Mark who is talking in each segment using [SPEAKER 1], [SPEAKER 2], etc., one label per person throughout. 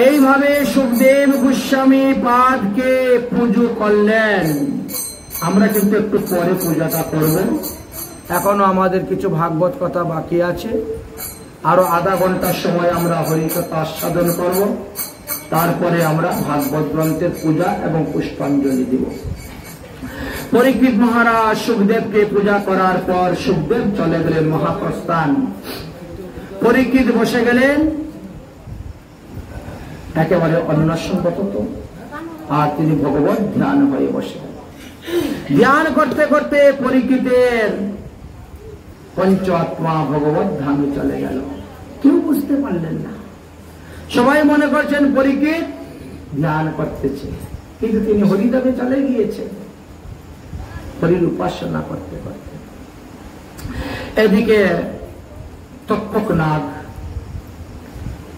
[SPEAKER 1] এইভাবে সুখদেব গোস্বামী পাদকে পুজো করলেন। আমরা কিন্তু একটু পরে পূজাটা করব, এখনো আমাদের কিছু ভাগবত কথা বাকি আছে। আরো আধা ঘন্টার সময় আমরা হরিকথা আস্বাদন করব, তারপরে আমরা ভাগবত গ্রন্থের পূজা এবং পুষ্পাঞ্জলি দিব। পরীক্ষিত মহারাজ সুখদেবকে পূজা করার পর সুখদেব চলে গেলেন মহাপ্রস্থান। পরীক্ষিত বসে গেলেন একেবারে অন্যসঙ্গত, আর তিনি ভগবত ধ্যান হয়ে বসে ধ্যান করতে করতে পরীক্ষিতের পঞ্চ আত্মা ভগবত ধামে চলে গেল। কেউ বুঝতে পারলেন না, সবাই মনে করছেন পরীক্ষিত ধ্যান করতেছে, কিন্তু তিনি হরিধামে চলে গিয়েছেন হরির উপাসনা করতে করতে। এদিকে তক্ষক নাগ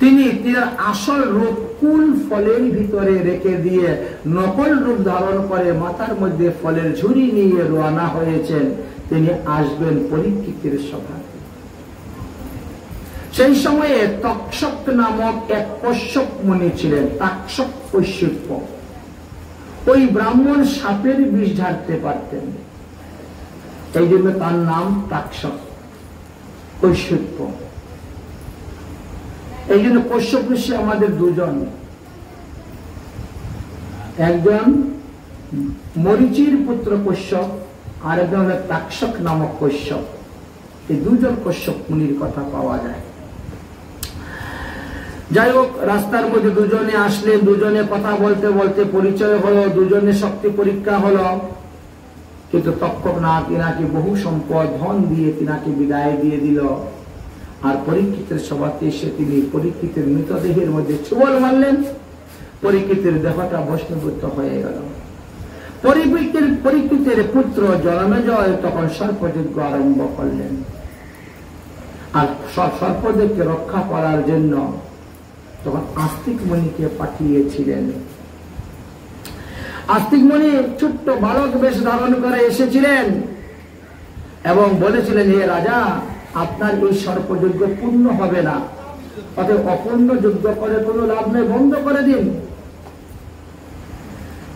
[SPEAKER 1] তিনি তার আসল রূপ কুল ফলের ভিতরে রেখে দিয়ে নকল রূপ ধারণ করে মাথার মধ্যে ফলের ঝুড়ি নিয়ে রওনা হয়েছেন। তিনি আসবেন পরীক্ষিতের সভায়। সেই সময়ে তক্ষক নামক এক কশ্যপ মুনি ছিলেন, তাক্ষক কৈশ্যপ। ওই ব্রাহ্মণ সাপের বিষ ঝাড়তে পারতেন, এই জন্য তার নাম তাক্ষক কৈশ্যপ। এই জন্য কশ্যপ ঋষি আমাদের দুজন, একজন মরিচির পুত্র কশ্যপ, আর একজন হল তাক্ষক নামক কশ্যপ। এই দুজন কশ্যপ মুনির কথা পাওয়া যায়। যাই হোক, রাস্তার মধ্যে দুজনে আসলেন, দুজনে কথা বলতে বলতে পরিচয় হলো, দুজনে শক্তি পরীক্ষা হলো। কিন্তু তক্ষক নাগ তিনাকে বহু সম্পদ ধন দিয়ে তিনাকে বিদায় দিয়ে দিল। আর পরীক্ষিতের সভাতে এসে তিনি পরীক্ষিতের মৃতদেহের মধ্যে ছুবল মারলেন, পরীক্ষিতের দেহটা ভস্মীভূত হয়ে গেল। পরীক্ষিতের পুত্র জনমেজয় তখন সর্পযজ্ঞ আরম্ভ করলেন। আর সর্পদেবকে রক্ষা করার জন্য তখন আস্তিক মুনিকে পাঠিয়েছিলেন। আস্তিক মুনি ছোট্ট বালক বেশ ধারণ করে এসেছিলেন এবং বলেছিলেন, হে রাজা, আপনার এই সর্পযজ্ঞ পূর্ণ হবে না, অতএব অপূর্ণ যজ্ঞ করে কোনো লাভ নেই, বন্ধ করে দিন।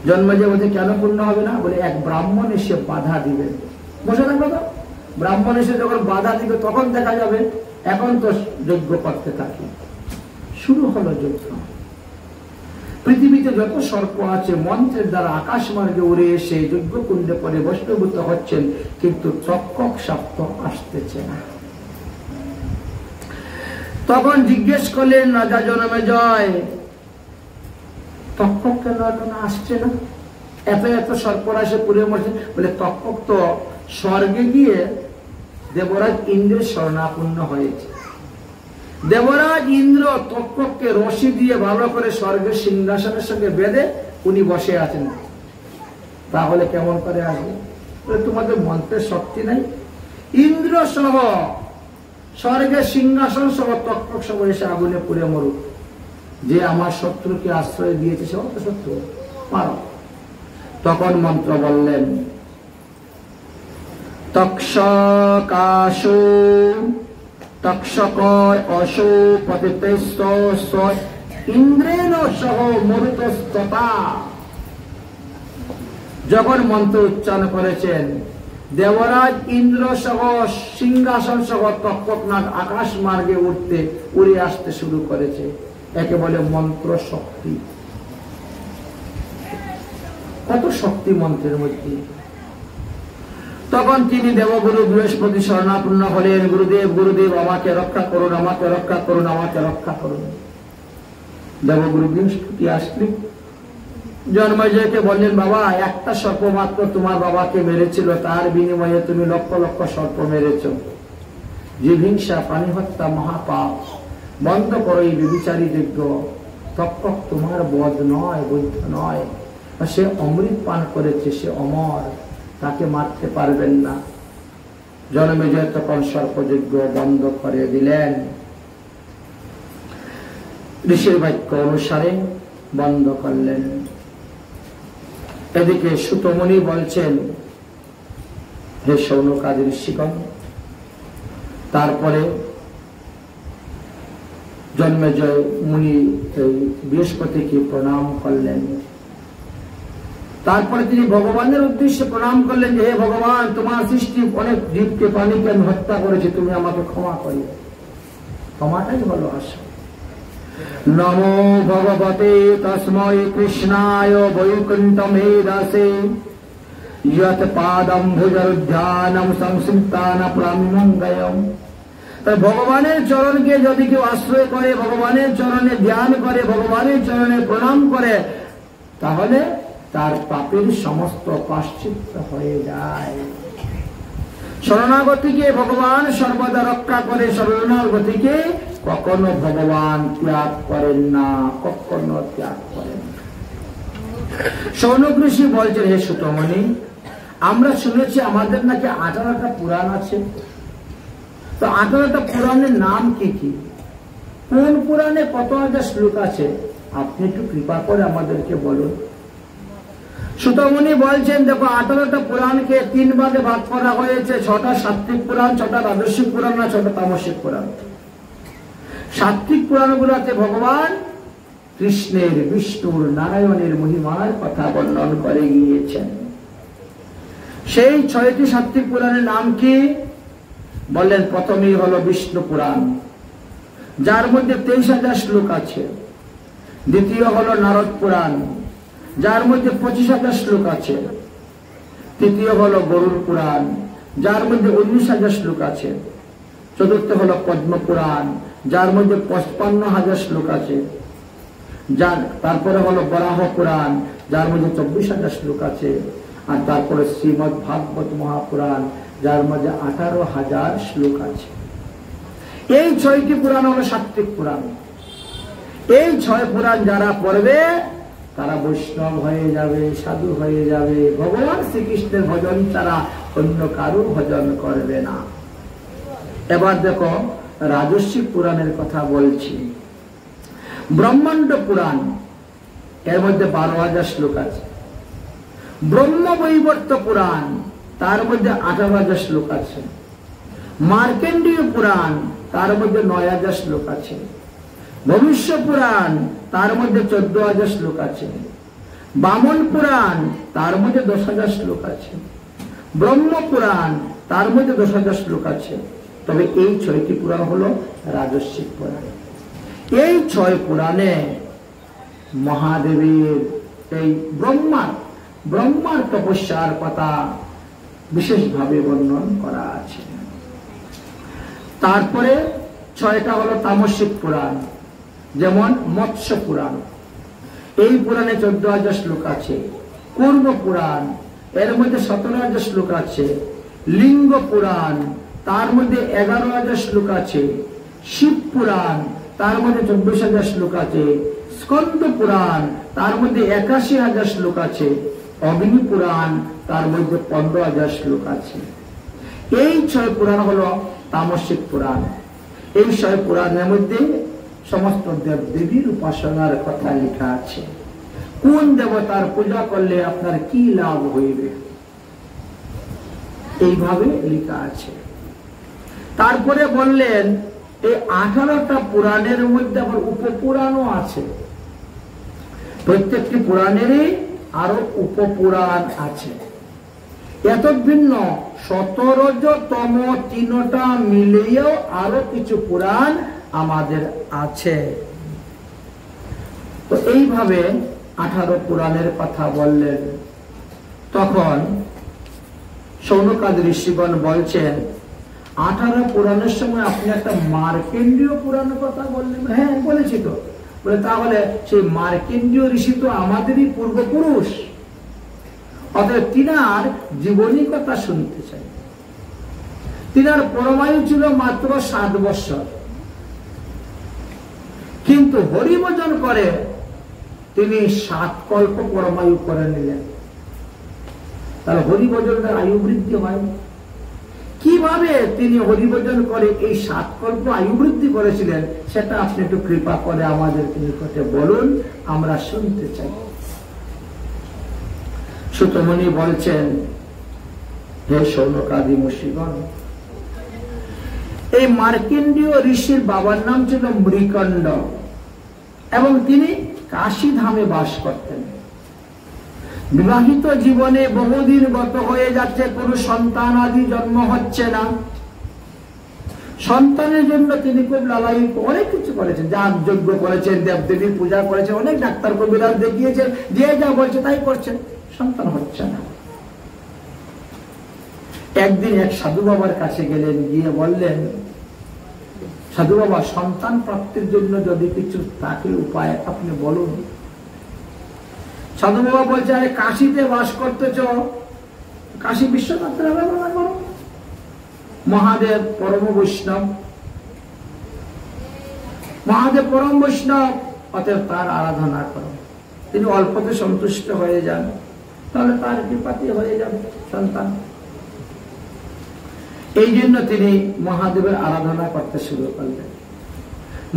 [SPEAKER 1] জন্মেজয় বলছে, কেন পূর্ণ হবে না? বলে, এক ব্রাহ্মণ এসে বাধা দিবে। বসে থাকবে তো, ব্রাহ্মণ এসে যখন বাধা দিবে তখন দেখা যাবে, এখন তো যজ্ঞ করতে থাকি। শুরু হলো যজ্ঞ। পৃথিবীতে যত সর্প আছে মন্ত্রের দ্বারা আকাশ মার্গে উড়ে এসে যজ্ঞ কুণ্ডে পরে বস্তুভূত হচ্ছেন, কিন্তু তক্ষক সাপ তো আসতেছে না। তখন জিজ্ঞেস করলেন রাজা জনমেজয়, তক্ষক কেন এখন আসছে না? এত এত সর্পরা এসে পুড়ে মরছে। বলে, তক্ষক তো স্বর্গে গিয়ে দেবরাজ ইন্দ্রের শরণাপন্ন হয়েছে। দেবরাজ ইন্দ্র তক্ষককে রশি দিয়ে ভালো করে স্বর্গের সিংহাসনের সঙ্গে বেঁধে উনি বসে আছেন। তাহলে কেমন করে আসবে? তোমাদের মন্ত্রের শক্তি নাই। ইন্দ্র সহ স্বর্গের সিংহাসন সহ তক্ষক সহ এসে আগুনে পুড়ে মরুক। যে আমার শত্রুকে আশ্রয় দিয়েছে সে অত শত্রু, মারো। তখন মন্ত্র বললেন, তক্ষকাশু তক্ষকয় অশো পতিতস্ত ইন্দ্রেণ সহ মরুতস্ততা। যখন মন্ত্র উচ্চারণ করেছেন, দেবরাজ ইন্দ্র সহ সিংহাসন সহ তক্ষক নাগ আকাশ মার্গে উড়ে আসতে শুরু করেছে। একে বলে মন্ত্র শক্তি। কত শক্তি মন্ত্রের মধ্যে। তখন তিনি দেবগুরু বৃহস্পতি শরণাপন্ন হলেন। গুরুদেব, গুরুদেব, আমাকে রক্ষা করুন, আমাকে রক্ষা করুন, আমাকে রক্ষা করুন। দেবগুরু বৃহস্পতি আসলেন, জন্মেজয়কে বললেন, বাবা, একটা সর্প মাত্র তোমার বাবাকে মেরেছিল, তার বিনিময়ে তুমি লক্ষ লক্ষ সর্প মেরেছ। জীবহিংসা, প্রাণী হত্যা মহাপাপ, বন্ধ করো এই ব্যভিচারী যজ্ঞ। তক্ষক তোমার বধ নয়, বৈধ নয়। সে অমৃত পান করেছে, সে অমর, তাকে মারতে পারবেন না। জনমেজয় তখন সর্পযজ্ঞ বন্ধ করে দিলেন। ঋষির বাক্য অনুসারে বন্ধ করলেন। এদিকে সুতমুনি বলছেন, হে শৌনকাদি ঋষিগণ, তারপরে জন্মেজয় মুনি বৃহস্পতিকে প্রণাম করলেন। তারপরে তিনি ভগবানের উদ্দেশ্যে প্রণাম করলেন যে হে ভগবান, তোমার সৃষ্টি অনেক জীবকে প্রাণীকে আমি হত্যা করেছি, তুমি আমাকে ক্ষমা করো। ক্ষমাটাই হলো আশা। নমো ভগবতে তস্मै কৃষ্ণায় বৈকুণ্ঠমেধাসে যৎ পাদম্ভুজরুধ্যানম সংসৃপ্তান প্রামিমঙ্গয়ম। তাই ভগবানের চরণকে যদি কেউ আশ্রয় করে, ভগবানের চরণে ধ্যান করে, ভগবানের চরণে প্রণাম করে, তাহলে তার পাপের সমস্ত প্রায়শ্চিত্ত হয়ে যায়। শরণাগতিকে ভগবান সর্বদা রক্ষা করে, শরণাগতিকে কখনো ভগবান ত্যাগ করেন না, কখনো ত্যাগ করেন না। শৌনক ঋষি বলছেন, হে সুতমণি, আমরা শুনেছি আমাদের নাকি 18টা পুরাণ আছে। তো 18টা পুরাণের নাম কি কি, কোন পুরাণে কত হাজার শ্লোক আছে, আপনি একটু কৃপা করে আমাদেরকে বলুন। সুতমণি বলছেন, দেখো 18টা পুরাণকে 3 ভাগে ভাগ করা হয়েছে। 6টা সাত্বিক পুরাণ, 6টা রাজস্বিক পুরাণ, না 6টা তামসিক পুরাণ। সাত্বিক পুরাণগুলোতে ভগবান কৃষ্ণের, বিষ্ণুর, নারায়ণের মহিমার কথা বর্ণন করে গিয়েছেন। সেই 6টি সাত্বিক পুরাণের নাম কি বললেন? প্রথমেই হলো বিষ্ণু পুরাণ, যার মধ্যে 23,000 শ্লোক আছে। দ্বিতীয় হলো নারদ পুরাণ, যার মধ্যে 25,000 শ্লোক আছে। তৃতীয় হলো গরুড় পুরাণ, যার মধ্যে 19,000 শ্লোক আছে। চতুর্থ হলো পদ্ম পুরাণ, যার মধ্যে 55,000 শ্লোক আছে। তারপরে হলো বরাহ পুরাণ, যার মধ্যে 24,000 শ্লোক আছে। আর তারপরে শ্রীমদ ভাগবত মহাপুরাণ, যার মধ্যে 18,000 শ্লোক আছে। এই 6টি পুরাণ হলো সাত্বিক পুরাণ। এই 6 পুরাণ যারা পড়বে তারা বৈষ্ণব হয়ে যাবে, সাধু হয়ে যাবে। ভগবান শ্রীকৃষ্ণের ভজন তারা অন্য কারো ভজন করবে না। এবার দেখো রাজস্বিক পুরাণের কথা বলছি। ব্রহ্মাণ্ড পুরাণ, এর মধ্যে 12,000 শ্লোক আছে। ব্রহ্মবৈবর্ত পুরাণ, তার মধ্যে 18,000 শ্লোক আছে। মার্কেন্ডীয় পুরাণ, তার মধ্যে 9,000 শ্লোক আছে। ভবিষ্য পুরাণ, তার মধ্যে 14,000 শ্লোক আছে। বামন পুরাণ, তার মধ্যে 10,000 শ্লোক আছে। ব্রহ্ম পুরাণ, তার মধ্যে 10,000 শ্লোক আছে। তবে এই 6টি পুরাণ হলো রাজস্বিক পুরাণ। এই 6 পুরাণে মহাদেবের এই ব্রহ্মার তপস্যার কথা বিশেষভাবে বর্ণন করা আছে। তারপরে 6টা হলো তামসিক পুরাণ, যেমন মৎস্য পুরাণ, এই পুরাণে 14,000 শ্লোক আছে। কুর্ম পুরাণ, এর মধ্যে 17,000 শ্লোক আছে। লিঙ্গ পুরাণ, তার মধ্যে 11,000 শ্লোক আছে। শিব পুরাণ, তার মধ্যে 24,000 শ্লোক আছে। স্কন্দ পুরাণ, তার মধ্যে 81,000 শ্লোক আছে। অগ্নি পুরাণ, তার মধ্যে 15,000 শ্লোক আছে। এই 6 পুরাণ হলো তামসিক পুরাণ। এই 6 পুরাণের মধ্যে সমস্ত দেব দেবীর উপাসনার কথা লেখা আছে। কোন দেবতার পূজা করলে আপনার কি লাভ হইবে, এইভাবে লেখা আছে। তারপরে বললেন এই 18টা পুরাণের মধ্যে আবার উপপুরাণও আছে। প্রত্যেকটি পুরাণেরই আরো উপপুরাণ আছে। এত ভিন্ন 17তম 3টা মিলিয়েও আরো কিছু পুরাণ আমাদের আছে। তো এইভাবে 18 পুরাণের কথা বললেন। তখন শৌনকাদি ঋষিগণ বলছেন, 18 পুরাণের সময় আপনি একটা মার্কেন্ডীয় পুরাণের কথা বললেন। হ্যাঁ বলেছি তো। বলে তাহলে সেই মার্কেন্ডীয় ঋষি তো আমাদেরই পূর্বপুরুষ, অতএব তিনার জীবনী কথা শুনতে চাই। তিনার পরমায়ু ছিল মাত্র 7 বৎসর, কিন্তু হরিভজন করে তিনি 7 কল্প পরমায়ু করে নিলেন। তাহলে হরিভজনের আয়ু বৃদ্ধি হয় কিভাবে? তিনি হরিভজন করে এই 7 কল্প আয়ু বৃদ্ধি করেছিলেন, সেটা আপনি একটু কৃপা করে আমাদের নিকটে বলুন, আমরা শুনতে চাই। সুতমণি বলছেন, হে শৌনকাদি ঋষিগণ, এই মার্কেন্ডীয় ঋষির বাবার নাম ছিল মৃকণ্ড এবং তিনি কাশী ধামে বাস করতেন। বিবাহিত জীবনে বহুদিন গত হয়ে যাচ্ছে, কোনো সন্তান আদি জন্ম হচ্ছে না। সন্তানের জন্য তিনি খুব লালায়িত, অনেক কিছু করেছেন, যাগ যজ্ঞ করেছেন, দেবদেবীর পূজা করেছেন, অনেক ডাক্তার কবিরাজ দেখিয়েছেন, যে যা বলছে তাই করছেন, সন্তান হচ্ছে না। একদিন এক সাধু বাবার কাছে গেলেন, গিয়ে বললেন, সাধু বাবা, সন্তান প্রাপ্তির জন্য যদি কিছু থাকে উপায় আপনি বলুন। সাধু বাবা বলছে, আরে কাশীতে বাস করতেছ, কাশী বিশ্বনাথের আরাধনা করো। মহাদেব পরম বৈষ্ণব, মহাদেব পরম বৈষ্ণব, অতএব তার আরাধনা করো। তিনি অল্পতে সন্তুষ্ট হয়ে যান, তাহলে তার কৃপাতে হয়ে যাবে সন্তান। এই জন্য তিনি মহাদেবের আরাধনা করতে শুরু করলেন।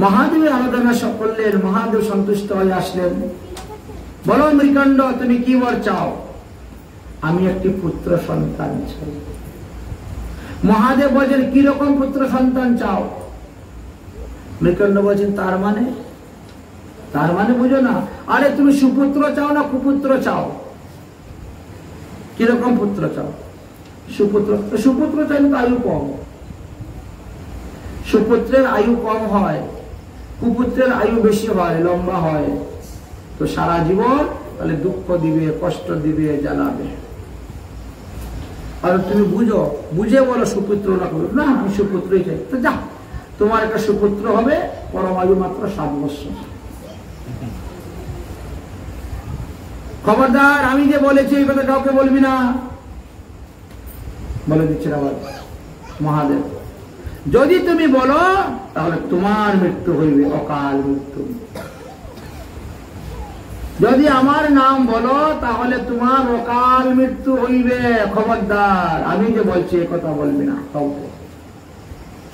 [SPEAKER 1] মহাদেবের আরাধনা করলেন, মহাদেব সন্তুষ্ট হয়ে আসলেন। বলো মৃকণ্ড, তুমি কি বর চাও? আমি একটি পুত্র সন্তান চাই। মহাদেব বলছেন, কি রকম পুত্র সন্তান চাও? মৃকণ্ড বলছেন, তার মানে বুঝো না। আরে তুমি সুপুত্র চাও না কুপুত্র চাও? কিরকম পুত্র চাও? সুপুত্র চাইলে তো আয়ু কম, সুপুত্রের আয়ু কম হয়, কুপুত্রের আয়ু বেশি হয়, লম্বা হয়। তো সারা জীবন তাহলে দুঃখ দিবে, কষ্ট দিবে, জ্বালাবে। আর তুমি বুঝে বলো সুপুত্র না করো, না আমি সুপুত্রই চাই। তো যা, তোমার একটা সুপুত্র হবে, পরমায়ু মাত্র 7 বছর। খবরদার, আমি যে বলেছি এই কথা কাউকে বলবি না, বলে দিচ্ছেন আবার মহাদেব। যদি তুমি বলো তাহলে তোমার মৃত্যু হইবে, অকাল মৃত্যু। যদি আমার নাম বলো তাহলে তোমার অকাল মৃত্যু হইবে। খবরদার, আমি যে বলছি এ কথা বলবি না কাউকে,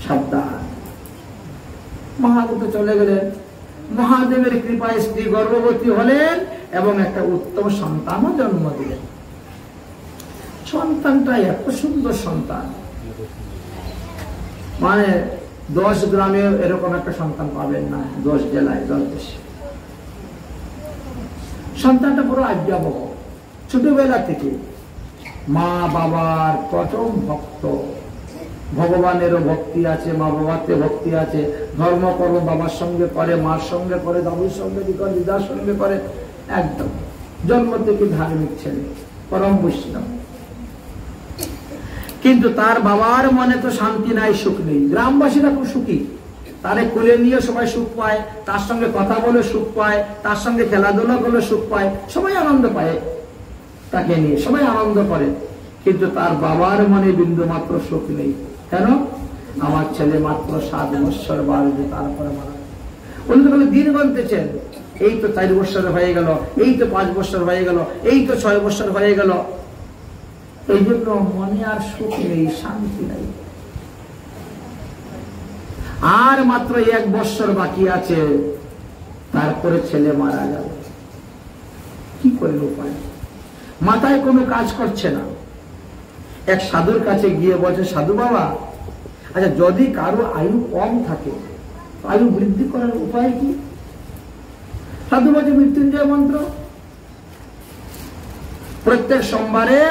[SPEAKER 1] সাবধান। মহাদেব চলে গেলেন। মহাদেবের কৃপায় স্ত্রী গর্ভবতী হলেন এবং একটা উত্তম সন্তানও জন্ম দিলেন। সন্তানটা এত সুন্দর সন্তান, মানে 10 গ্রামে এরকম একটা সন্তান পাবেন না, 10 জেলায় 10 দেশে। সন্তানটা পুরো আজ্ঞাবহ, ছোটবেলা থেকে মা বাবার প্রথম ভক্ত। ভগবানেরও ভক্তি আছে, মা বাবাতে ভক্তি আছে। ধর্ম কর্ম বাবার সঙ্গে করে, মার সঙ্গে করে, দাদুর সঙ্গে করে, দিদার সঙ্গে করে। একদম জন্ম থেকে ধার্মিক ছেলে, পরম বৈষ্ণব। কিন্তু তার বাবার মনে তো শান্তি নাই, সুখ নেই। গ্রামবাসীরা খুব সুখী, তারে কোলে নিয়ে সবাই সুখ পায়, তার সঙ্গে কথা বলে সুখ পায়, তার সঙ্গে খেলাধুলা করলে সুখ পায়, সবাই আনন্দ পায়, তাকে নিয়ে সবাই আনন্দ করে। কিন্তু তার বাবার মনে বিন্দু মাত্র সুখ নেই। কেন? আমার ছেলে মাত্র 7 বছর বাড়বে, তারপরে মারা। উনি তো দিন গুনতেছেন, এই তো 4 বছর হয়ে গেল, এই তো 5 বছর হয়ে গেল, এই তো 6 বছর হয়ে গেল। এই জন্য মনে আর সুখ নেই, শান্তি নেই। আর মাত্র 1 বছর বাকি আছে, তারপরে ছেলে মারা যাবে। কি করে উপায়? মাথায় কোনো কাজ করছে না। এক সাধুর কাছে গিয়ে বলছে, সাধু বাবা, আচ্ছা যদি কারো আয়ু কম থাকে, আয়ু বৃদ্ধি করার উপায় কি? সাধু বলছে, মৃত্যুঞ্জয় মন্ত্র। প্রত্যেক সোমবারে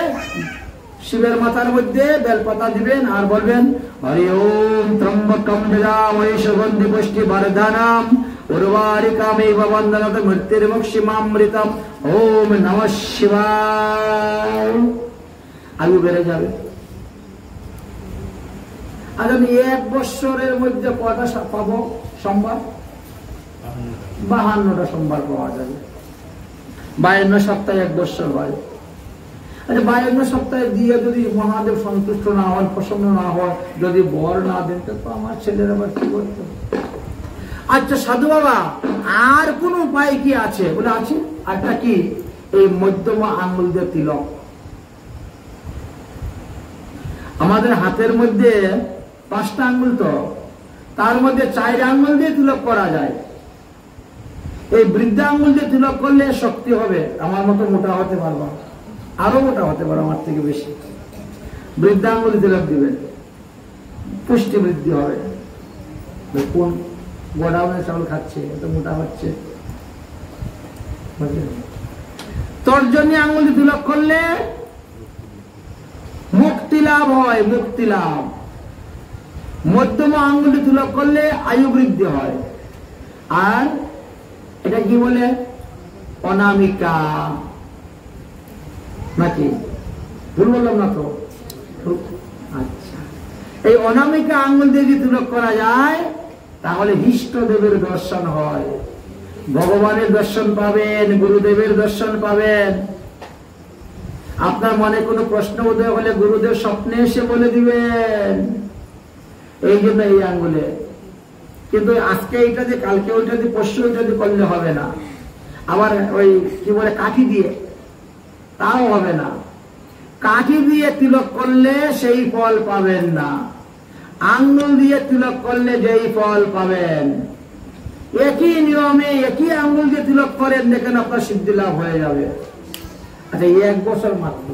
[SPEAKER 1] শিবের মাথার মধ্যে বেলপাতা দিবেন আর বলবেন, হরি ওম ত্রম্বকম যজামহে সুগন্ধি পুষ্টি বর্ধনম উর্বারিকামেব বন্দনাত মৃত্যুর্মুক্ষীমামৃতম ওম নমঃ শিবায়। আয়ু বেড়ে যাবে। আর আমি 1 বছরের মধ্যে কটা পাবো সোমবার? 52টা সোমবার পাওয়া যাবে। 52 সপ্তাহে 1 বছর হয়। আচ্ছা 52 সপ্তাহে দিয়ে যদি মহাদেব সন্তুষ্ট না হন, প্রসন্ন না হয়, যদি বর না দেন, তো আমার ছেলের আবার কি করতে? আচ্ছা সাধু বাবা, আর কোন উপায় কি আছে? বলে আছে। আরটা কি? এই মধ্যমা আঙ্গুল দিয়ে তিলক। আমাদের হাতের মধ্যে 5টা আঙ্গুল, তো তার মধ্যে 4 আঙ্গুল দিয়ে তিলক করা যায়। এই বৃদ্ধা আঙ্গুল দিয়ে তিলক করলে শক্তি হবে। আমার মতো মোটা হতে পারবো, আরো মোটা হতে পারো আমার থেকে বেশি। বৃদ্ধা আঙ্গুল তিলক দিবেন, পুষ্টি বৃদ্ধি হবে। কোন গোডাউনে চাউল খাচ্ছে, এত মোটা হচ্ছে। তর্জনী আঙ্গুলি তিলক করলে মুক্তি লাভ হয়, মুক্তি লাভ। মধ্যম আঙ্গুলি তিলক করলে আয়ু বৃদ্ধি হয়। আর এটা কি বলে? অনামিকা নাকি? ভুল বললাম না তো? আচ্ছা, এই অনামিকা আঙ্গুল দিয়ে যদি তিলক করা যায় তাহলে ইষ্টদেবের দর্শন হয়, ভগবানের দর্শন পাবেন, গুরুদেবের দর্শন পাবেন। আপনার মনে কোনো প্রশ্ন উদয় হলে গুরুদেব স্বপ্নে এসে বলে দিবেন। এই জন্য এই আঙ্গুলে। কিন্তু আজকে এইটা দিয়ে, কালকে ওইটা দিয়ে, পরশু ওইটা দিয়ে করলে হবে না। আবার ওই কি বলে কাঠি দিয়ে, তাও হবে না। কাঠি দিয়ে তিলক করলে সেই ফল পাবেন না, আঙ্গুল দিয়ে তিলক করলে যেই ফল পাবেন। একই নিয়মে একই আঙ্গুল দিয়ে তিলক করেন, দেখেন আপনার সিদ্ধি লাভ হয়ে যাবে। আচ্ছা, 1 বছর মাত্র।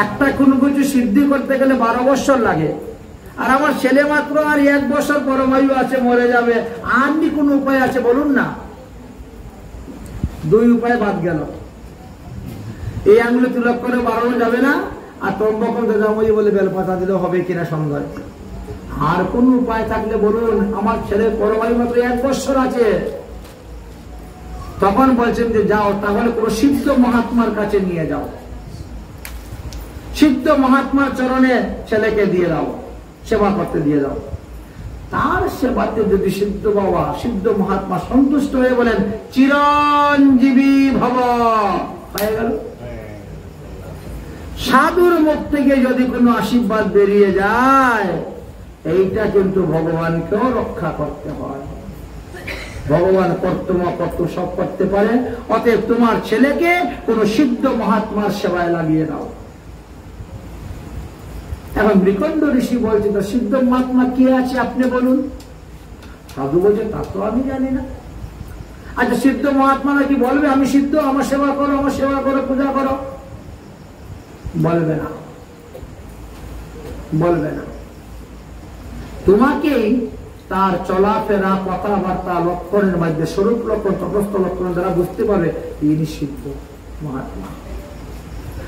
[SPEAKER 1] একটা কোনো কিছু সিদ্ধি করতে গেলে 12 বছর লাগে। আর আমার ছেলে মাত্র আর 1 বছর পরমায়ু আছে, মরে যাবে। আর কি কোনো উপায় আছে বলুন না? 2 উপায় বাদ গেল। এই আঙ্গুলে তিলক করে বাড়ানো যাবে না, আর তম্বকম দাদাময়ী বলে বেলপাতা দিলে হবে কিনা সন্দেহ। আর কোন উপায় থাকলে বলুন? আমার ছেলের পরমায়ু মাত্র 1 বছর আছে। তখন বলছেন যে যাও, তাহলে কোন সিদ্ধ মহাত্মার কাছে নিয়ে যাও, সিদ্ধ মহাত্মার চরণে ছেলেকে দিয়ে দাও, সেবা করতে দিয়ে দাও। তার সেবাতে যদি সিদ্ধ বাবা, সিদ্ধ মহাত্মা সন্তুষ্ট হয়ে বলেন চিরঞ্জীবী ভব, হয়ে গেল। সাধুর মুখ থেকে যদি কোনো আশীর্বাদ বেরিয়ে যায়, এইটা কিন্তু ভগবানকেও রক্ষা করতে হয়। ভগবান কর্তব্য সব করতে পারে। অতএব তোমার ছেলেকে কোন সিদ্ধ মহাত্মার সেবায় লাগিয়ে দাও। এখন মৃকণ্ড ঋষি বলছে, তো সিদ্ধ মহাত্মা কে আছে আপনি বলুন? সাধু বলছে, তা তো আমি জানি না। আচ্ছা, সিদ্ধ মহাত্মা নাকি বলবে আমি সিদ্ধ, আমার সেবা করো, আমার সেবা করো, পূজা করো? বলবে না, বলবে না। তোমাকেই তার চলাফেরা, কথাবার্তা, লক্ষণের মধ্যে, স্বরূপ লক্ষণ, তপস্থ লক্ষণ দ্বারা বুঝতে পারবে তিনি সিদ্ধ মহাত্মা।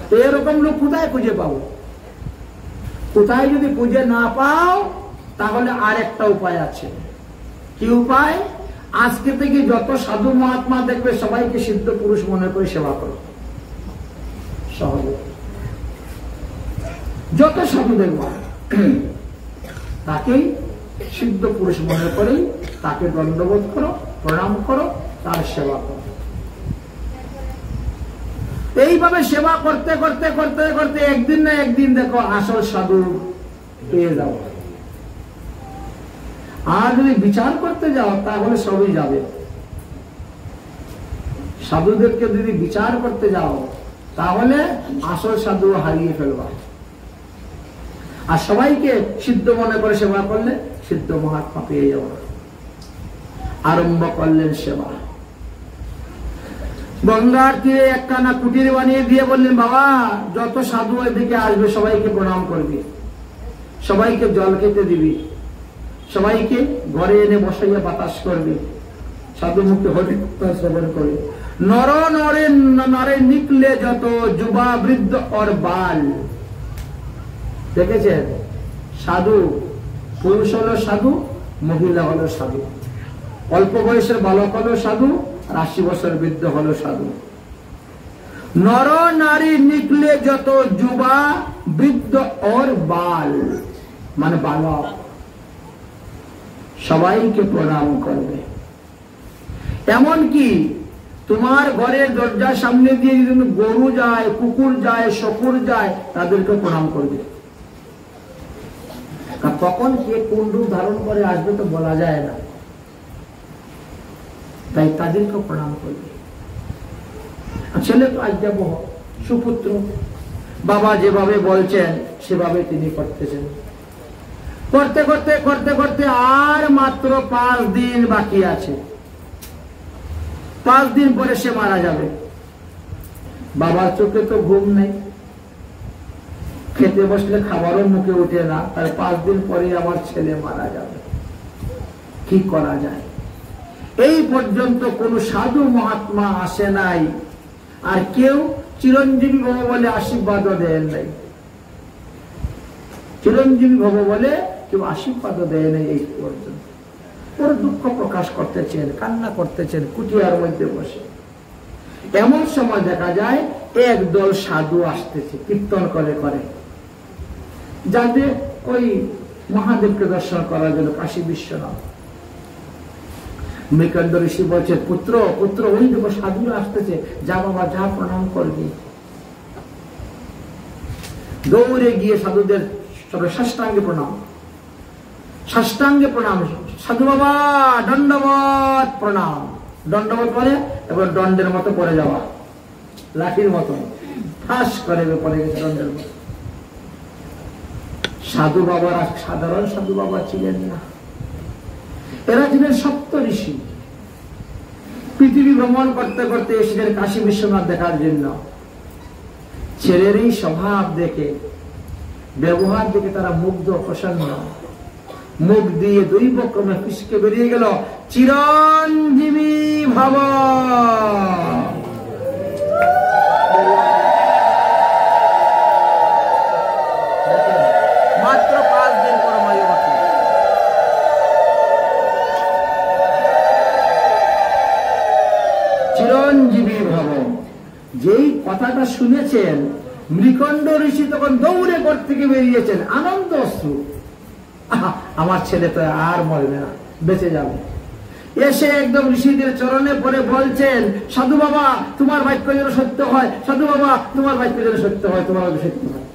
[SPEAKER 1] তো এরকম লোক কোথায় খুঁজে পাবো? কোথায় যদি খুঁজে না পাও, তাহলে আর একটা উপায় আছে। কি উপায়? আজকে থেকে যত সাধু মহাত্মা দেখবে সবাইকে সিদ্ধ পুরুষ মনে করে সেবা করো। সহজে যত সাধু দেখব তাকেই সিদ্ধ পুরুষ মনে করে, তাকে দণ্ডবোধ করো, প্রণাম করো, তার সেবা করো। এইভাবে সেবা করতে করতে করতে করতে একদিন না একদিন দেখো আসল সাধু পেয়ে যাও। আর যদি বিচার করতে যাও তাহলে সবই যাবে। সাধুদেরকে যদি বিচার করতে যাও তাহলে আসল সাধু হারিয়ে ফেলবা। আর সবাইকে সিদ্ধ মনে করে সেবা করলে সিদ্ধ মহাত্মা পেয়ে যাব। আরম্ভ করলেন সেবা। গঙ্গার তীরে একখানা কুটির বানিয়ে দিয়ে বললেন, বাবা যত সাধু এদিকে আসবে সবাইকে প্রণাম করবি, সবাইকে জল খেতে দিবি, সবাইকে ঘরে এনে বসাইয়া বাতাস করবি, সাধু মুখে হরি শ্রবণ করবি। নর নরে নরে নিকলে যত যুবা বৃদ্ধ और বাল। দেখেছেন, সাধু পুরুষ হলো সাধু, মহিলা হলো সাধু, অল্প বয়সের বালক হলো সাধু, 80 বছর বৃদ্ধ হলো সাধু। নর নারী নিকলে যত যুবা বৃদ্ধ और বাল, মানে বালক, সবাইকে প্রণাম করবে। এমনকি তোমার ঘরের দরজার সামনে দিয়ে যদি গরু যায়, কুকুর যায়, শকুর যায়, তাদেরকে প্রণাম করবে। কখন কে কোন রূপ ধারণ করে আসবে তো বলা যায় না, তাই তাদেরকে প্রণাম করবে। ছেলে তো আজ যাবো সুপুত্র, বাবা যেভাবে বলছেন সেভাবে তিনি করতেছেন। করতে করতে করতে করতে আর মাত্র 5 দিন বাকি আছে। 5 দিন পরে সে মারা যাবে। বাবার চোখে তো ঘুম নেই, খেতে বসলে খাবারও মুখে উঠে না, তার 5 দিন পরে আমার ছেলে মারা যাবে, কি করা যায়? এই পর্যন্ত কোন সাধু মহাত্মা আসে নাই, আর কেউ চিরঞ্জীবী ভব বলে আশীর্বাদও দেন নাই। চিরঞ্জীবী ভব বলে কেউ আশীর্বাদও দেয় নাই এই পর্যন্ত। ওরা দুঃখ প্রকাশ করতেছেন, কান্না করতেছেন কুটিয়ার মধ্যে বসে। এমন সময় দেখা যায় একদল সাধু আসতেছে কীর্তন করে করে, যাদের ওই মহাদেবকে দর্শন করার জন্য কাশী বিশ্বনাথ। মৃকণ্ড ঋষি বলছে, পুত্র পুত্র ওই দেখো সাধুরা আসতেছে, যা বাবা যা প্রণাম করবি। দৌড়ে গিয়ে সাধুদের সাষ্টাঙ্গে প্রণাম, সাষ্টাঙ্গে প্রণাম। সাধু বাবা দণ্ডবত প্রণাম। দণ্ডবত পরে এবার দণ্ডের মতো পড়ে যাওয়া, লাঠির মতো ঠাস করে পড়ে গেছে দণ্ডের মতো। সাধু বাবারা সাধারণ সাধু বাবা ছিলেন না, এরা ছিলেন সপ্ত ঋষি। পৃথিবী ভ্রমণ করতে করতে এসেছিলেন কাশী বিশ্বনাথ দেখার জন্য। ছেলের এই স্বভাব দেখে, ব্যবহার দেখে তারা মুগ্ধ প্রসন্ন, মুখ দিয়ে দৈবক্রমে ফিসকে বেরিয়ে গেল, চিরঞ্জীবী ভব। মাত্র 5 দিন পরমায়ু বাকি। চিরঞ্জীবী ভব, যেই কথাটা শুনেছেন মৃকণ্ড ঋষি তখন দৌড়ে ঘর থেকে বেরিয়েছেন, আনন্দ অশ্রু। আমার ছেলে তো আর মরবে না, বেঁচে যাবে। এসে একদম ঋষিদের চরণে পড়ে বলছেন, সাধু বাবা তোমার বাক্য যেন সত্য হয়, সাধু বাবা তোমার বাক্য যেন সত্য হয়, তোমার বাক্য সত্য হয়।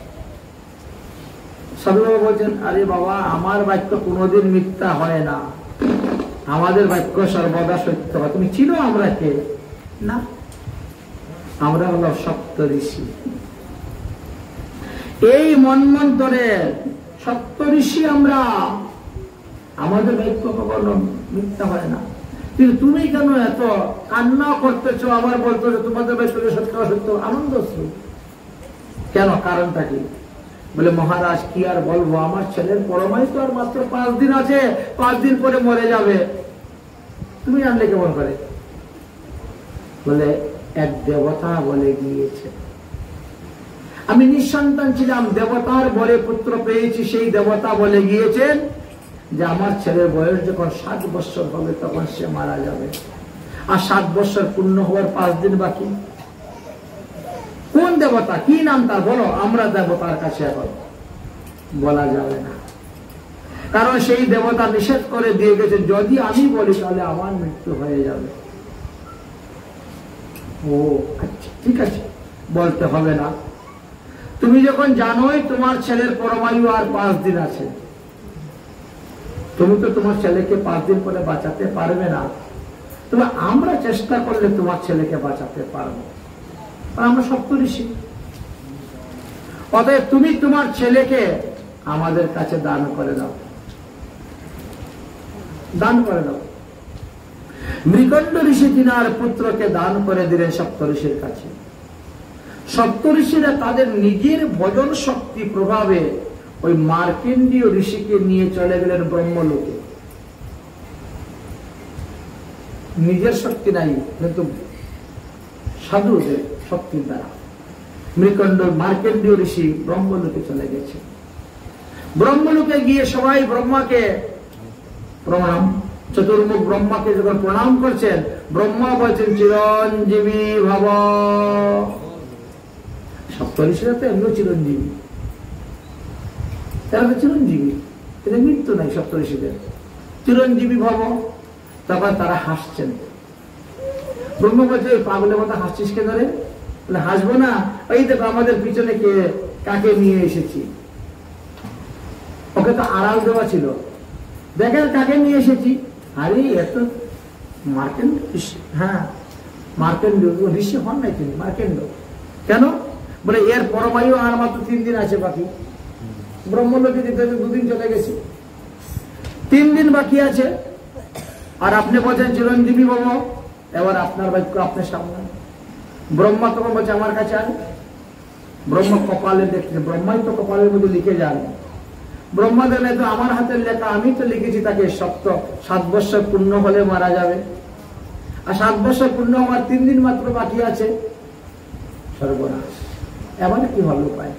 [SPEAKER 1] সাধু বাবা বলছেন, আরে বাবা আমার বাক্য কোনোদিন মিথ্যা হয় না, আমাদের বাক্য সর্বদা সত্য হয়। তুমি চিনো আমরা কে? না, আমরা হলো সপ্ত ঋষি। এই মন্বন্তরের সপ্ত ঋষি আমরা, আমাদের বাক্য কখনো মিথ্যা হয় না। কিন্তু তুমি কেন এত কান্না করতেছো, আবার বলতো যে তোমাদের বাক্য সত্য সত্য, আনন্দ কেন? কারণটা কি? বলে, মহারাজ কি আর বলবো, আমার ছেলের পরমায়ু তো আর মাত্র 5 দিন আছে, 5 দিন পরে মরে যাবে। তুমি জানলে কেমন করে? বলে, এক দেবতা বলে গিয়েছে, আমি নিঃসন্তান ছিলাম, দেবতার বলে পুত্র পেয়েছি। সেই দেবতা বলে গিয়েছেন যে আমার ছেলের বয়স যখন 7 বছর হবে তখন সে মারা যাবে। আর 7 বছর পূর্ণ হওয়ার 5 দিন বাকি। কোন দেবতা, কি নাম তার বলো? আমরা দেবতার কাছে এখন বলা যাবে না, কারণ সেই দেবতা নিষেধ করে দিয়ে গেছে, যদি আমি বলি তাহলে আমার মৃত্যু হয়ে যাবে। ও আচ্ছা, ঠিক আছে, বলতে হবে না। তুমি যখন জানোই তোমার ছেলের পরমায়ু আর 5 দিন আছে, তুমি তো তোমার ছেলেকে 5 দিন পরে বাঁচাতে পারবে না, তবে আমরা চেষ্টা করলে তোমার ছেলেকে বাঁচাতে পারবো। আমরা সপ্ত ঋষি, অতএব তুমি তোমার ছেলেকে আমাদের কাছে দান করে দাও, দান করে দাও। মৃকণ্ড ঋষি তিনার পুত্রকে দান করে দিলেন সপ্ত ঋষির কাছে। সপ্ত ঋষিরা তাদের নিজের ভজন শক্তি প্রভাবে ওই মার্কেন্ডীয় ঋষিকে নিয়ে চলে গেলেন ব্রহ্মলোকে। নিজের শক্তি নাই, কিন্তু সাধুদের শক্তির দ্বারা মৃকণ্ড মার্কেন্ডীয় ঋষি ব্রহ্মলোকে চলে গেছে। ব্রহ্মলোকে গিয়ে সবাই ব্রহ্মাকে প্রণাম, চতুর্মুখ ব্রহ্মাকে যখন প্রণাম করছেন, ব্রহ্মা বলছেন, চিরঞ্জীবী ভব। সপ্ত ঋষিরা তো এমনিও চিরঞ্জীবী, তারা তো চিরঞ্জীবী, এদের মৃত্যু নাই সপ্ত ঋষিদের। চিরঞ্জীবী ভব। তখন তারা হাসছেন। ব্রহ্মা বলছে, ওই পাগলের মতো হাসছিস কেন রে? বলে, হাসবো না, ওই দেখো আমাদের পিছনে কাকে নিয়ে এসেছি। ওকে তো আড়াল দেওয়া ছিল, দেখেন কাকে নিয়ে এসেছি। আরে এত মার্কেন্ড, হ্যাঁ মার্কেন্ড ঋষি হন নাই তিনি, মার্কেন্ড। কেন? বলে, এর পরমায়ু আর মাত্র 3 দিন আছে বাকি। ব্রহ্মলোকে দিতে 2 দিন চলে গেছে, 3 দিন বাকি আছে। আর আপনি বলছেন চিরঞ্জীবী ভব, এবার আপনার বাক্য আপনার সামনে। ব্রহ্মা তখন বলছে, আমার কাছে আন। ব্রহ্মা কপালে দেখছে, ব্রহ্মাই তো কপালের মধ্যে লিখে যান। ব্রহ্মা দেখলে তো আমার হাতের লেখা, আমি তো লিখেছি তাকে 7 বছর পূর্ণ হলে মারা যাবে, আর 7 বছর পূর্ণ হওয়ার 3 দিন মাত্র বাকি আছে। সর্বনাশ, এবার কি হবে উপায়?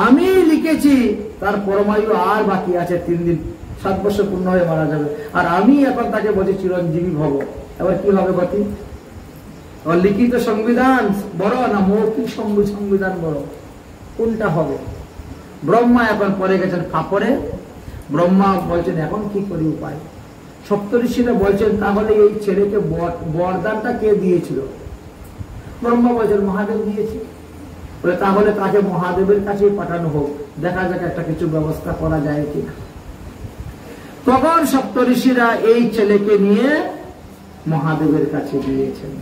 [SPEAKER 1] আমি লিখেছি তার পরমায়ু আর বাকি আছে 3 দিন, 7 বছর পূর্ণ হয়ে মারা যাবে, আর আমি এখন তাকে বলছি চিরঞ্জীবী ভব। এবার কি হবে গতি? লিখিত সংবিধান বড় না মৌখিক সংবিধান বড়? কোনটা হবে? ব্রহ্মা এখন পড়ে গেছেন ফাপড়ে। ব্রহ্মা বলছেন এখন কি করি উপায়? সপ্তর্ষিরা বলছেন তাহলে এই ছেলেকে বরদানটা কে দিয়েছিল? ব্রহ্মা বলছেন মহাদেব দিয়েছে। বলে তাহলে তাকে মহাদেবের কাছে পাঠানো হোক, দেখা যাক একটা কিছু ব্যবস্থা করা যায় কিনা। তখন সপ্তর্ষিরা এই ছেলেকে নিয়ে মহাদেবের কাছে গিয়েছেন।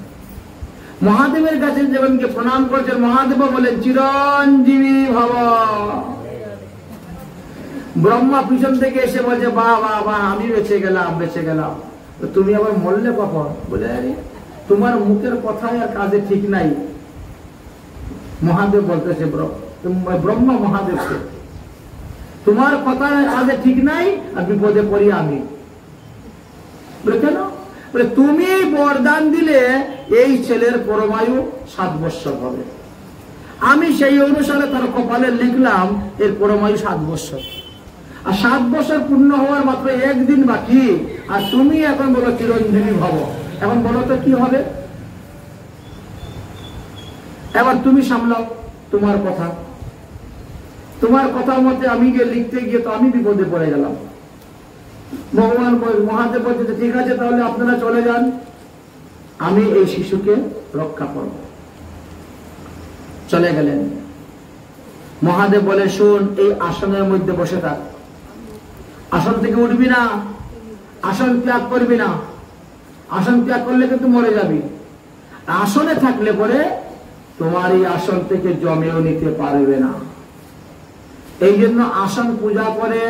[SPEAKER 1] মহাদেবের কাছে যখনকে প্রণাম করছেন, মহাদেব বলেন চিরঞ্জীবী ভব। ব্রহ্মা পিছন থেকে এসে বলছে বাহ বাহ বাহ, আমি বেঁচে গেলাম, বেঁচে গেলাম। তুমি আবার মরলে কখন? বলে আরে তোমার মুখের কথায় আর কাজে ঠিক নাই। মহাদেব বলতেছে ব্রহ্মা মহাদেবকে, তোমার কথায় কাজে ঠিক নাই আর বিপদে পড়ি আমি। বলে কেন? বলে তুমি বরদান দিলে এই ছেলের পরমায়ু 7 বছর হবে, আমি সেই অনুসারে তার কপালে লিখলাম এর পরমায়ু 7 বছর, আর 7 বছর পূর্ণ হওয়ার মাত্র 1 দিন বাকি, আর তুমি এখন বলো চিরঞ্জীবী ভব। এখন বলো তো কি হবে? এবার তুমি সামলাও তোমার কথা। তোমার কথার মধ্যে আমি গিয়ে লিখতে গিয়ে তো আমি বিপদে পড়ে গেলাম। ভগবান মহাদেব বলছে ঠিক আছে, তাহলে আপনারা চলে যান, আমি এই শিশুকে রক্ষা করব। চলে গেলেন। মহাদেব বলে শোন, এই আসনের মধ্যে বসে থাক, আসন থেকে উঠবি না, আসন ত্যাগ করবি না। আসন ত্যাগ করলে কিন্তু মরে যাবি। আসনে থাকলে পরে তোমার এই আসন থেকে জমেও নিতে পারবে না। এই জন্য আসন পূজা করে,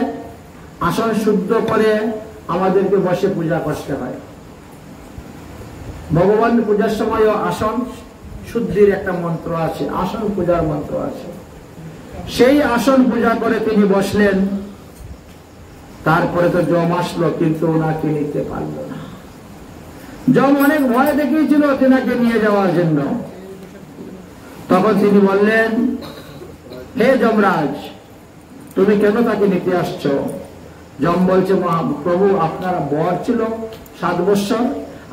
[SPEAKER 1] আসন শুদ্ধ করে আমাদেরকে বসে পূজা করতে হয়। ভগবান পূজার সময় আসন শুদ্ধির একটা মন্ত্র আছে, আসন পূজার মন্ত্র আছে। সেই আসন পূজা করে তিনি বসলেন। তারপরে তো যম আসলো, কিন্তু ওনাকে নিতে পারল না। যম অনেক ভয় দেখিয়েছিল তেনাকে নিয়ে যাওয়ার জন্য। তখন তিনি বললেন হে যমরাজ, তুমি কেন তাকে নিতে আসছো? যম বলছে মহাপ্রভু, আপনার বর ছিল 7 বছর,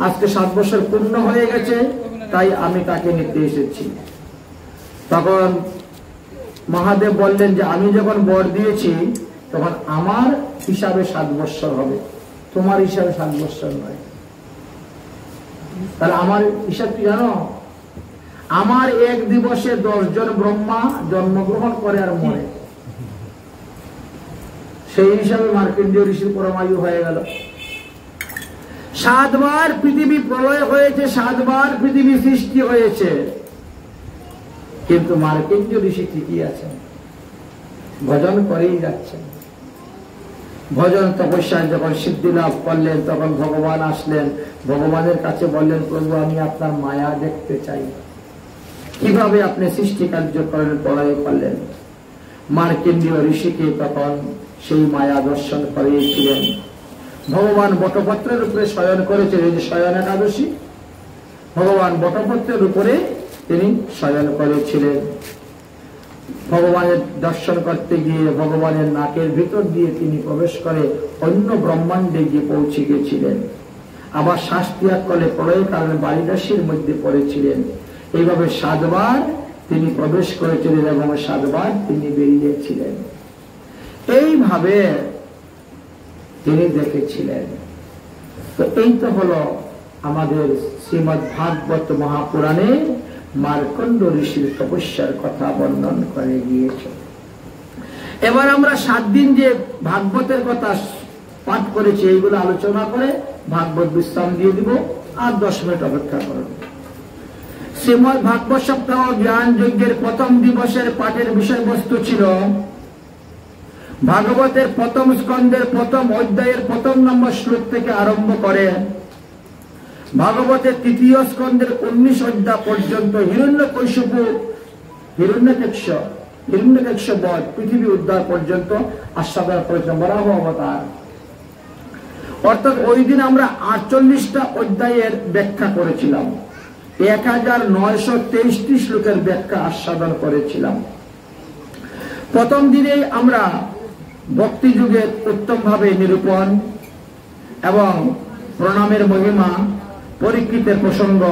[SPEAKER 1] আজকে 7 বছর পূর্ণ হয়ে গেছে, তাই আমি তাকে নিতে এসেছি। তখন মহাদেব বললেন যে আমি যখন বর দিয়েছি তখন আমার হিসাবে 7 বছর হবে, তোমার হিসাবে 7 বছর নয়। তাহলে আমার হিসাব কি জানো? আমার 1 দিবসে 10 জন ব্রহ্মা জন্মগ্রহণ করে আর মরে। সেই হিসাবে মার্কণ্ডেয় ঋষির পরমায়ু হয়ে গেল। 7 বার পৃথিবী প্রলয় হয়েছে, 7 বার পৃথিবী সৃষ্টি হয়েছে, কিন্তু মার্কণ্ডেয় ঋষি ঠিকই আছেন, ভজন করেই যাচ্ছেন। ভজন তপস্যায় যখন সিদ্ধি লাভ করলেন তখন ভগবান আসলেন। ভগবানের কাছে বললেন প্রভু, আমি আপনার মায়া দেখতে চাই, কিভাবে আপনি সৃষ্টি কার্য করেন, প্রলয় করলেন। মার্কণ্ডেয় ঋষিকে তখন সেই মায়া দর্শন করিয়েছিলেন। ভগবান বটপত্রের উপরে শয়ন করেছিলেন, এই যে শয়ন একাদশী, ভগবান বটপত্রের উপরে তিনি শয়ন করেছিলেন। ভগবানের দর্শন করতে গিয়ে ভগবানের নাকের ভিতর দিয়ে তিনি প্রবেশ করে অন্য ব্রহ্মাণ্ডে গিয়ে পৌঁছে গেছিলেন। আবার শ্বাস ত্যাগ করে প্রলয়ের কারণে বালিরাশির মধ্যে পড়েছিলেন। এইভাবে 7 বার তিনি প্রবেশ করেছিলেন এবং 7 বার তিনি বেরিয়েছিলেন। এইভাবে তিনি দেখেছিলেন। তো এই তো হলো আমাদের শ্রীমদ্ ভাগবত মহাপুরাণে মার্কণ্ড ঋষির তপস্যার কথা বর্ণন করে গিয়েছে। এবার আমরা 7 দিন যে ভাগবতের কথা পাঠ করেছি এইগুলো আলোচনা করে ভাগবত বিশ্রাম দিয়ে দিব, আর 10 মিনিট অপেক্ষা করব। শ্রীমদ্ ভাগবত সপ্তাহ জ্ঞান যজ্ঞের প্রথম দিবসের পাঠের বিষয়বস্তু ছিল ভাগবতের প্রথম স্কন্ধের প্রথম অধ্যায়ের 1 নম্বর শ্লোক থেকে আরম্ভ করে ভাগবতের 3য় স্কন্ধের 19 অধ্যায় পর্যন্ত হিরণ্যকশিপু হিরণ্যকেশ বধ, পৃথিবী উদ্ধার পর্যন্ত আস্বাদন করেছিলাম বরাহ অবতার। অর্থাৎ ওই দিন আমরা 48টা অধ্যায়ের ব্যাখ্যা করেছিলাম, 1923টি শ্লোকের ব্যাখ্যা আস্বাদন করেছিলাম। প্রথম দিনেই আমরা ভক্তি যুগের উত্তমভাবে নিরূপণ এবং প্রণামের মহিমা, পরীক্ষিতের প্রসঙ্গ,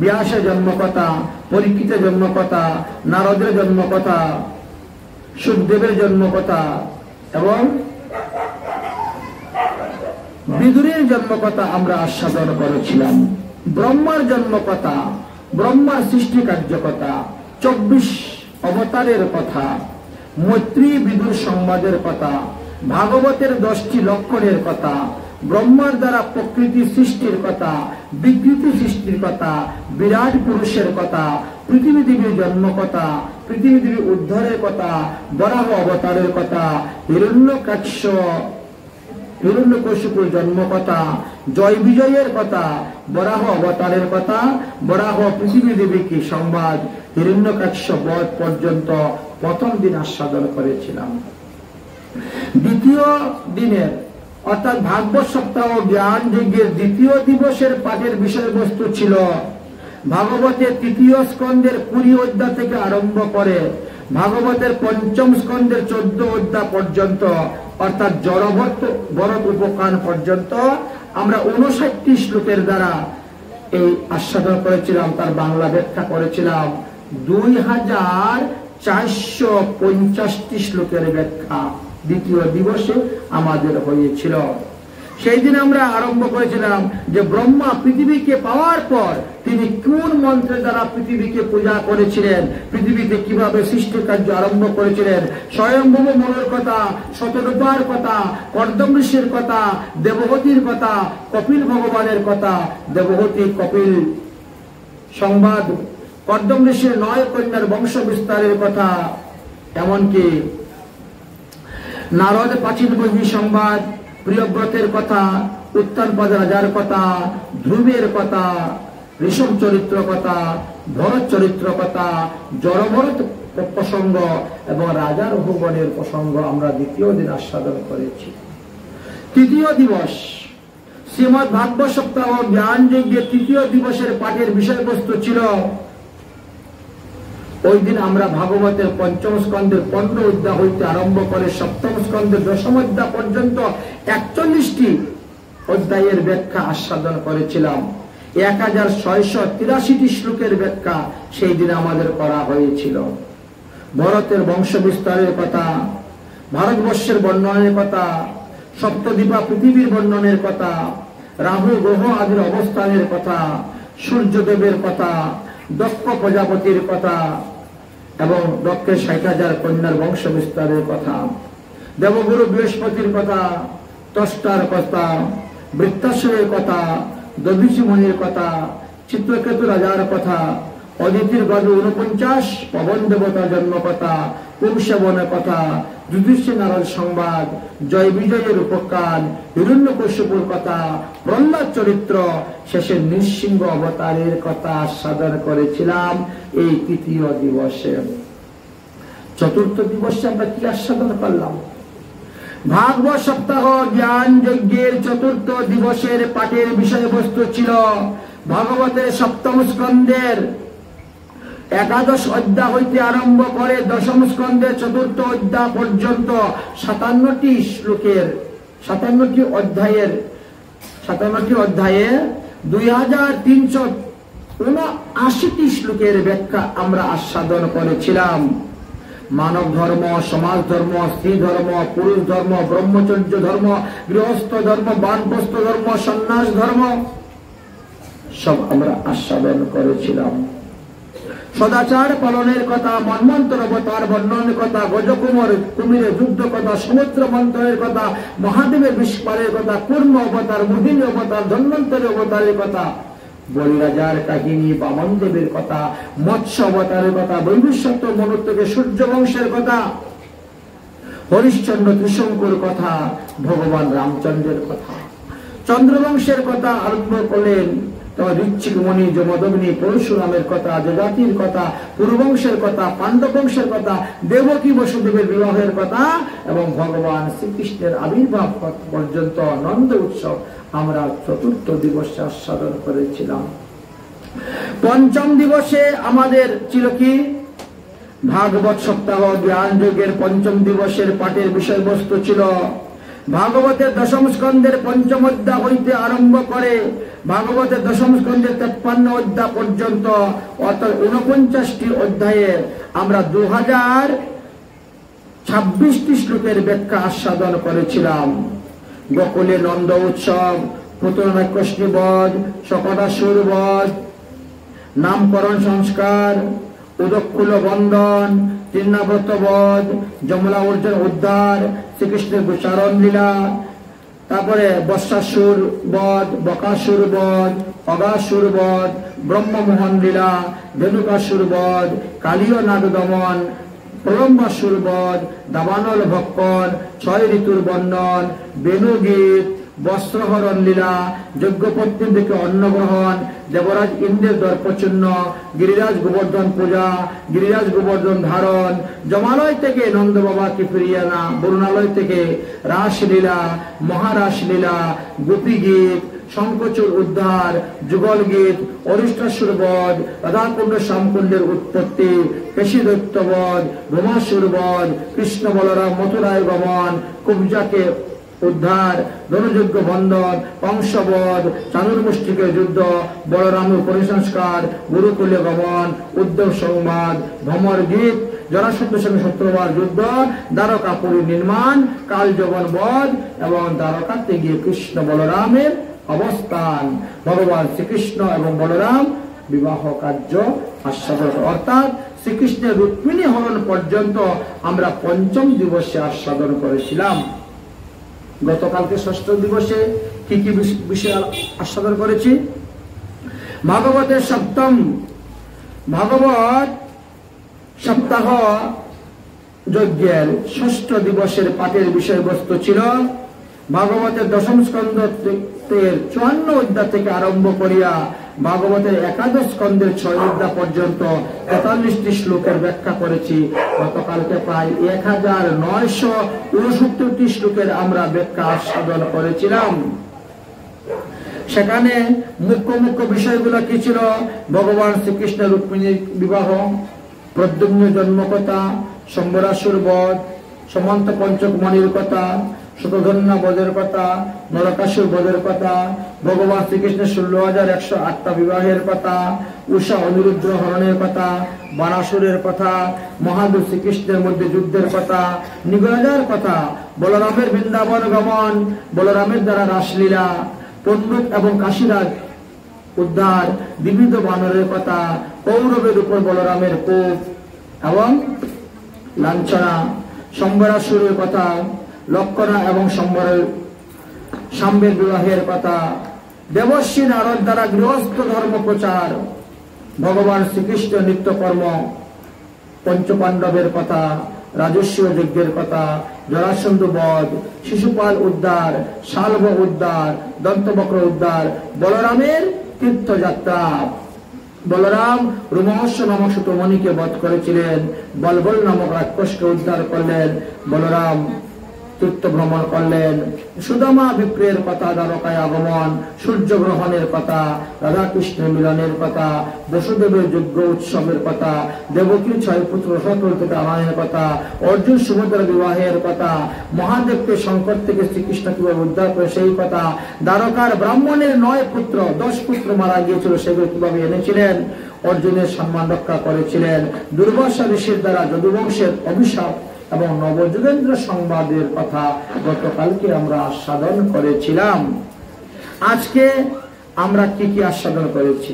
[SPEAKER 1] ব্যাসের জন্মকথা, পরীক্ষিতের জন্মকথা, নারদের জন্মকথা, সুখদেবের জন্মকথা এবং বিদুরের জন্মকথা আমরা আস্বাদন করেছিলাম। ব্রহ্মার জন্মকথা, ব্রহ্মার সৃষ্টি কার্যকথা, 24 অবতারের কথা, মৈত্রী বিদুর সংবাদের কথা, ভাগবতের 10টি লক্ষণের কথা, ব্রহ্মার দ্বারা প্রকৃতি সৃষ্টির কথা, বিকৃতি সৃষ্টির কথা, বিরাট পুরুষের কথা, পৃথিবী দেবীর জন্ম কথা, পৃথিবী দেবীর উদ্ধারের কথা, বরাহ অবতারের কথা, হিরণ্যকশিপুর জন্ম কথা, জয় বিজয়ের কথা, বরাহ অবতারের কথা, বরাহ পৃথিবী দেবী কি সংবাদ, হিরণ্যকশ্য বধ পর্যন্ত প্রথম দিন আস্বাদন করেছিলাম। দ্বিতীয় দিনের অর্থাৎ ভাগবত সপ্তাহ জ্ঞান যজ্ঞের দ্বিতীয় দিবসের পাঠের বিষয়বস্তু ছিল ভাগবতের 3য় স্কন্ধের 20 অধ্যায় থেকে আরম্ভ করে ভাগবতের 5ম স্কন্ধের 14 অধ্যায় পর্যন্ত, অর্থাৎ জড়ভরত উপকান পর্যন্ত আমরা 59টি শ্লোকের দ্বারা এই আস্বাদন করেছিলাম। তার বাংলা ব্যাখ্যা করেছিলাম 2450টি শ্লোকের ব্যাখ্যা দ্বিতীয় দিবসে আমাদের হয়েছিল। সেই দিন আমরা আরম্ভ করেছিলাম যে ব্রহ্মা পৃথিবীকে পাওয়ার পর তিনি কোন মন্ত্রের দ্বারা পৃথিবীকে পূজা করেছিলেন, পৃথিবীতে কিভাবে সৃষ্টি কার্য আরম্ভ করেছিলেন, স্বয়ংভূম মনুর কথা, শতরূপার কথা, কর্দম ঋষির কথা, দেবহতীর কথা, কপিল ভগবানের কথা, দেবহতী কপিল সংবাদ, কর্দম ঋষির 9 কন্যার বংশ বিস্তারের কথা, এমনকি নারদ প্রাচীন বহি সংবাদ, প্রিয়ব্রতের কথা, উত্তানপদ রাজার কথা, ধ্রুবের কথা, ঋষভ চরিত্র কথা, ভরত চরিত্র কথা, জড়ভরত প্রসঙ্গ এবং রাজা রঘুগণের প্রসঙ্গ আমরা দ্বিতীয় দিন আস্বাদন করেছি। তৃতীয় দিবস শ্রীমদ ভাগবত সপ্তাহ জ্ঞান যজ্ঞের 3য় দিবসের পাঠের বিষয়বস্তু ছিল, ওই দিন আমরা ভাগবতের 5ম স্কন্ধের 15 অধ্যায় হইতে আরম্ভ করে 7ম স্কন্ধের 10ম অধ্যায় পর্যন্ত 41টি অধ্যায়ের ব্যাখ্যা আস্বাদন করেছিলাম। 1683টি শ্লোকের ব্যাখ্যা সেই দিন আমাদের করা হয়েছিল। ভরতের বংশ বিস্তারের কথা, ভারতবর্ষের বর্ণনের কথা, সপ্তদ্বীপা পৃথিবীর বর্ণনের কথা, রাহু গ্রহ আদির অবস্থানের কথা, সূর্যদেবের কথা, দক্ষ প্রজাপতির কথা এবং দক্ষের 60,000 কন্যার বংশ বিস্তারের কথা, দেবগুরু বৃহস্পতির কথা, ত্বষ্টার কথা, বৃত্তাসুরের কথা, দধীচি মুনির কথা, চিত্রকেতু রাজার কথা, অদিতির গদ 49, পবন দেবতার জন্ম কথা, পুংসেবনের কথা, যুধিষ্ঠির নারদ সংবাদ, জয় বিজয়ের উপকান, হিরণ্যকশিপুর কথা, প্রহ্লাদ চরিত্র, শেষে নৃসিংহ অবতারের কথা আস্বাদন করেছিলাম এই তৃতীয় দিবসে। চতুর্থ দিবসে আমরা কি আস্বাদন করলাম? ভাগবত সপ্তাহ জ্ঞান যজ্ঞের 4র্থ দিবসের পাঠের বিষয়বস্তু ছিল ভাগবতের 7ম স্কন্ধের 11 অধ্যায় হইতে আরম্ভ করে 10ম স্কন্ধের 4র্থ অধ্যায় পর্যন্ত 57টি শ্লোকের 57টি অধ্যায়ে 2379টি শ্লোকের ব্যাখ্যা আমরা আস্বাদন করেছিলাম। মানব ধর্ম, সমাজ ধর্ম, স্ত্রী ধর্ম, পুরুষ ধর্ম, ব্রহ্মচর্য ধর্ম, গৃহস্থ ধর্ম, বানপ্রস্থ ধর্ম, সন্ন্যাস ধর্ম সব আমরা আস্বাদন করেছিলাম। সদাচার পালনের কথা, মন্বন্তর অবতার বর্ণনের কথা, কুমিরের যুদ্ধ কথা, সমুদ্র মন্থনের কথা, মহাদেবের বিস্ফারের কথা, কুর্ম অবতার, মোহিনী অবতার, ধন্বন্তরী অবতারের কথা, বলিরাজার কাহিনী, বামন দেবের কথা, মৎস্য অবতারের কথা, বৈভূষত্ব মনু থেকে সূর্য বংশের কথা, হরিশ্চন্দ্র ত্রিশঙ্কুর কথা, ভগবান রামচন্দ্রের কথা, চন্দ্রবংশের কথা আরম্ভ করলেন তবে ঋচ্ছিক মুনি, যমদগ্নি, পরশুরামের কথা, যজাতির কথা, পুরবংশের কথা, পাণ্ডবংশের কথা, দেবকী বসুদেবের বিবাহের কথা এবং ভগবান শ্রীকৃষ্ণের আবির্ভাব পর্যন্ত নন্দ উৎসব আমরা চতুর্থ দিবসে আস্বাদন করেছিলাম। পঞ্চম দিবসে আমাদের ছিল কি? ভাগবত সপ্তাহ জ্ঞান যজ্ঞের পঞ্চম দিবসের পাঠের বিষয়বস্তু ছিল ভাগবতের দশম স্কন্ধের পঞ্চম অধ্যায় হইতে আরম্ভ করে ভাগবতের দশম স্কন্ধের 53 অধ্যায় পর্যন্ত, অর্থাৎ 49টি অধ্যায়ে আমরা 2026টি শ্লোকের ব্যাখ্যা আস্বাদন করেছিলাম। গোকুলে নন্দ উৎসব, পুত্রনাক্ষষ্টি বধ, শকটাসুর বধ, নামকরণ সংস্কার, উদকুল বন্ধন, তৃণাব্রত বধ, যমলা অর্জুন উদ্ধার, শ্রীকৃষ্ণের গোচারণ লীলা, তারপরে বৎসাসুর বধ, বকাসুর বধ, অগাসুর বধ, ব্রহ্মমোহন লীলা, ধেনুকাসুর বধ, কালীয় নাগ দমন, প্রলম্বাসুর বধ, দাবানল ভক্ষণ, 6 ঋতুর বর্ণন, বেণুগীত, বস্ত্রহরণ লীলা, যজ্ঞপত্নী থেকে অন্নগ্রহণ, দেবরাজ ইন্দ্রের দর্পচূর্ণ, গিরিরাজ গোবর্ধন পূজা, গিরিরাজ গোবর্ধন ধারণ, জমালয় থেকে নন্দ বাবাকে ফিরিয়ে আনা, বরুণালয় থেকে রাসলীলা, মহারাস লীলা, গোপী গীত, শঙ্কচূড় উদ্ধার, যুগল গীত, অরিষ্টাসুর বধ, রাধাকুণ্ড শ্যামকুণ্ডের উৎপত্তি, পেশিদৈত্য বধ, ভূমাসুর বধ, কৃষ্ণ বলরাম মথুরায় গমন, কুব্জাকে উদ্ধার, ধনুযজ্ঞ বন্ধন, কংসবধ, চানুর্মুষ্টিকের যুদ্ধ, বলরামের পরিসংস্কার, গুরুকুলে গমন, উদ্ধব সংবাদ, ভ্রমর গীত, জরাসন্ধের সঙ্গে শত্রুবার যুদ্ধ, দ্বারকাপুরী নির্মাণ, কালযবন বধ এবং দ্বারকাতে গিয়ে কৃষ্ণ বলরামের অবস্থান, ভগবান শ্রীকৃষ্ণ এবং বলরাম বিবাহ কার্য আস্বাদন, অর্থাৎ শ্রীকৃষ্ণের রুক্মিণী হরণ পর্যন্ত আমরা পঞ্চম দিবসে আস্বাদন করেছিলাম। গতকালকে ষষ্ঠ দিবসে কি কি বিষয় আস্বাদন করেছি? ভাগবতের সপ্তম ভাগবত সপ্তাহ যজ্ঞের ষষ্ঠ দিবসের পাঠের বিষয়বস্তু ছিল ভাগবতের দশম স্কন্ধের 54 অধ্যায় থেকে আরম্ভ করিয়া ভাগবতের একাদশ স্কন্ধের 6 অধ্যায় পর্যন্ত 43টি শ্লোকের ব্যাখ্যা করেছি। গতকালকে প্রায় 1969টি শ্লোকের আমরা ব্যাখ্যা আস্বাদন করেছিলাম। সেখানে মুখ্য মুখ্য বিষয়গুলো কি ছিল? ভগবান শ্রীকৃষ্ণের রুক্মিণীর বিবাহ, প্রদ্যুম্ন জন্মকথা, শম্বরাসুর বধ, সমন্ত পঞ্চক মণির কথা, শতধন্যা বধের কথা, নরকাসুর বধের কথা, ভগবান শ্রীকৃষ্ণের 16,108টা বিবাহের কথা, উষা অনিরুদ্ধ হরণের কথা, বানাসুরের কথা, মহাদেব শ্রীকৃষ্ণের মধ্যে যুদ্ধের কথা, নিগরাজার কথা, বলরামের বৃন্দাবন গমন, বলরামের দ্বারা রাসলীলা, পণ্ডিত এবং কাশীরাজ উদ্ধার, বিবিধ বানরের কথা, কৌরবের উপর বলরামের কোপ এবং লাঞ্ছনা, শম্বরাসুরের কথা, লক্ষণা এবং সাম্বের বিবাহের কথা, দেবর্ষী নারদ দ্বারা গৃহস্থ ধর্ম প্রচার, ভগবান শ্রীকৃষ্ণ নিত্যকর্ম, পঞ্চপাণ্ডবের কথা, রাজস্বীয় যজ্ঞের কথা, জরাসন্ধ বধ, শিশুপাল উদ্ধার, শালভ উদ্ধার, দন্তবক্র উদ্ধার, বলরামের তীর্থযাত্রা। বলরাম রোমহর্ষ নামক সুতমণিকে বধ করেছিলেন, বলবল নামক রাক্ষসকে উদ্ধার করলেন, বলরাম তীর্থ ভ্রমণ করলেন, সুদামা বিপ্রের কথা, দ্বারকায় আগমন, সূর্য গ্রহণের কথা, রাধাকৃষ্ণের মিলনের কথা, বসুদেবের যজ্ঞ উৎসবের কথা, দেবকীর 6 পুত্র থেকে আনয়নের কথা, অর্জুন সুভদ্রার বিবাহের কথা, মহাদেবকে শঙ্কর থেকে শ্রীকৃষ্ণ কিভাবে উদ্ধার করে সেই কথা, দ্বারকার ব্রাহ্মণের 9 পুত্র 10 পুত্র মারা গিয়েছিল সেগুলো কিভাবে এনেছিলেন, অর্জুনের সম্মান রক্ষা করেছিলেন, দুর্বাসা ঋষির দ্বারা যদুবংশের অভিশাপ এবং নবযুগেন্দ্র সংবাদের কথা গতকালকে আমরা আস্বাদন করেছিলাম। আজকে আমরা কি কি আস্বাদন করেছি?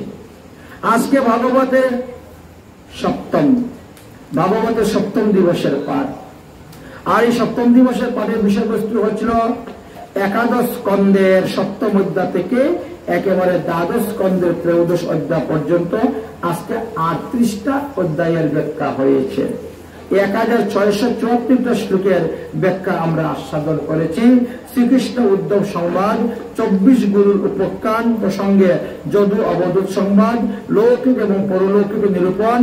[SPEAKER 1] আজকে ভাগবতের সপ্তম দিবসের পাঠ। আর এই সপ্তম দিবসের পাঠের বিষয়বস্তু হচ্ছিল একাদশ স্কন্ধের 7ম অধ্যায় থেকে একেবারে দ্বাদশ স্কন্ধের 13 অধ্যায় পর্যন্ত আজকে 38টা অধ্যায়ের ব্যাখ্যা হয়েছে। 1674টা শ্লোকের ব্যাখ্যা আমরা আস্বাদন করেছি। শ্রীকৃষ্ণ উদ্ধব সংবাদ, 24 গুরুর উপখ্যান প্রসঙ্গে যদু অবধূত সংবাদ, লৌকিক এবং পরলৌকিক নিরূপণ,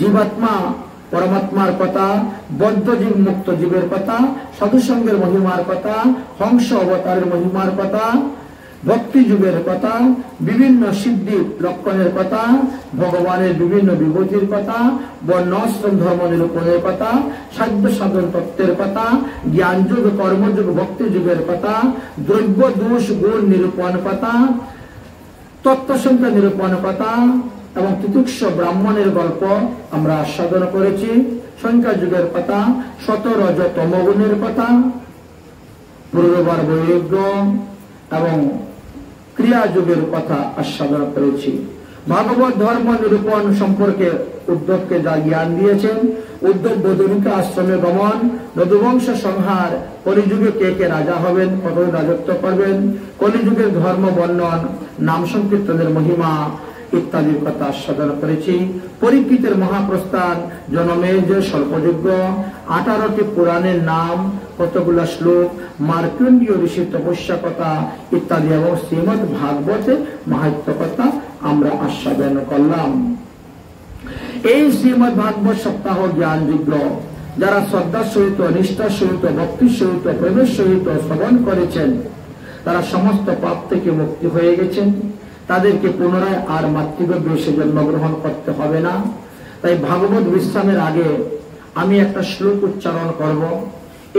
[SPEAKER 1] জীবাত্মা পরমাত্মার কথা, বদ্ধ জীব মুক্ত জীবের কথা, সাধুসঙ্গের মহিমার কথা, হংস অবতারের মহিমার কথা, ভক্তি যুগের কথা, বিভিন্ন সিদ্ধি লক্ষণের কথা, ভগবানের বিভিন্ন বিভূতির কথা, বর্ণাশ্রম ধর্ম নিরূপণের কথা, সাধ্য সাধন তত্ত্বের কথা, জ্ঞান যুগ কর্মযুগ ভক্তি যুগের কথা, দ্রব্য দোষ গুণ নিরূপণ কথা, তত্ত্ব সংখ্যা নিরূপণ কথা এবং তিতুক্ষ ব্রাহ্মণের গল্প আমরা আস্বাদন করেছি। সংখ্যা যুগের কথা, শত রজ তমগুণের কথা, পূর্ববার বৈরাগ্য এবং ক্রিয়া যুগের কথা আস্বাদন করেছি। ভাগবত ধর্ম নিরূপণ সম্পর্কে উদ্ধবকে যা জ্ঞান দিয়েছেন, উদ্ধব বদরিকা আশ্রমে গমন, যদুবংশ সংহার, কলিযুগে কে কে রাজা হবেন, কত রাজত্ব করবেন, কলিযুগের ধর্ম বর্ণন, নাম সংকীর্তনের মহিমা ইত্যাদির কথা আস্বাদন করেছি। পরীক্ষিতের মহাপ্রস্থান, জনমেজ স্বল্পযজ্ঞ, 18টি পুরাণের নাম, কতগুলা শ্লোক, মার্কণ্ডীয় ঋষির তপস্যা কথা ইত্যাদি এবং শ্রীমদ ভাগবতের মাহাত্ম্য কথা আমরা আস্বাদন করলাম। এই শ্রীমদ ভাগবত সপ্তাহ জ্ঞান যুগ্র যারা শ্রদ্ধার সহিত, নিষ্ঠার সহিত, ভক্তির সহিত, প্রেমের সহিত শ্রবণ করেছেন, তারা সমস্ত পাপ থেকে মুক্তি হয়ে গেছেন। তাদেরকে পুনরায় আর মাতৃগর্ভে এসে জন্মগ্রহণ করতে হবে না। তাই ভাগবত বিশ্রামের আগে আমি একটা শ্লোক উচ্চারণ করব।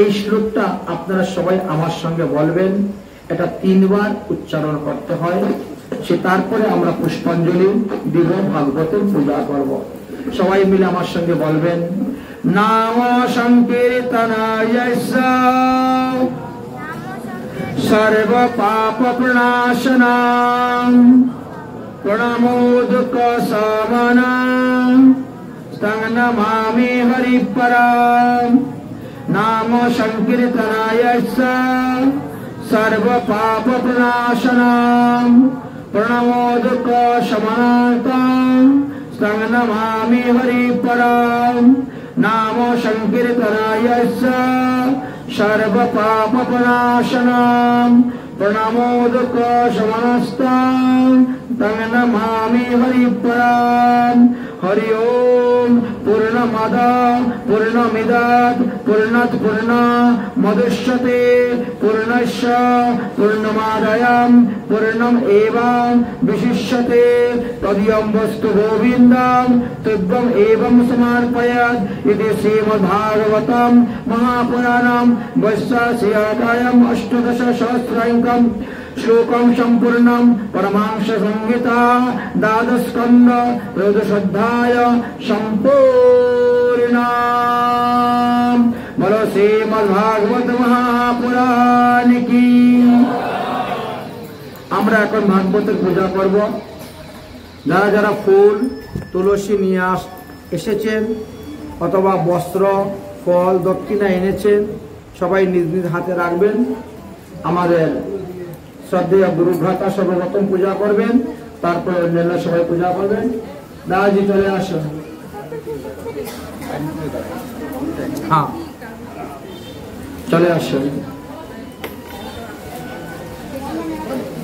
[SPEAKER 1] এই শ্লোকটা আপনারা সবাই আমার সঙ্গে বলবেন। এটা 3 বার উচ্চারণ করতে হয়। সে তারপরে আমরা পুষ্পাঞ্জলি দিব, ভাগবতের পূজা করব। সবাই মিলে আমার সঙ্গে বলবেন, নাম সংকীর্তনায় सर्व पाप प्रणाशनां प्रणमोदक सामनां तं नमामि हरिपरां नाम संकीर्तनाय सर्व पाप प्रणाशनां प्रणमोदक समानां तं नमामि हरिपरां नाम संकीर्तनाय सर्व पाप प्रणाशनां प्रणमोदक शमनस्तां तं नमामि हरिपरां। हरि ओम पूर्णमद पूर्णमिदं पूर्णात् पूर्णमुदच्यते पूर्णस्य पूर्णमादाय पूर्णमेवं विशिष्यते तदियं वस्तु गोविन्दं तद्वम् एवं समर्पयात् इति श्रीमद्भागवतं महापुराणं वैशाखस्याध्यायम् 18 श्लोकं सम्पूर्णं परमांश संहिता 12 स्कन्ध 13 अध्याय सम्पूर्णं। बोलो श्रीमद्भागवत महापुराण की। আমরা এখন ভাগবতের পূজা করব। যারা যারা ফুল তুলসী নিয়ে এসেছেন অথবা বস্ত্র ফল দক্ষিণা এনেছেন, সবাই নিজ নিজ হাতে রাখবেন। আমাদের শ্রদ্ধেয় গুরু ভ্রাতা সর্বপ্রথম পূজা করবেন, তারপরে অন্যান্য সবাই পূজা করবেন। দাদাজি চলে আসুন। হ্যাঁ, চলে আসুন।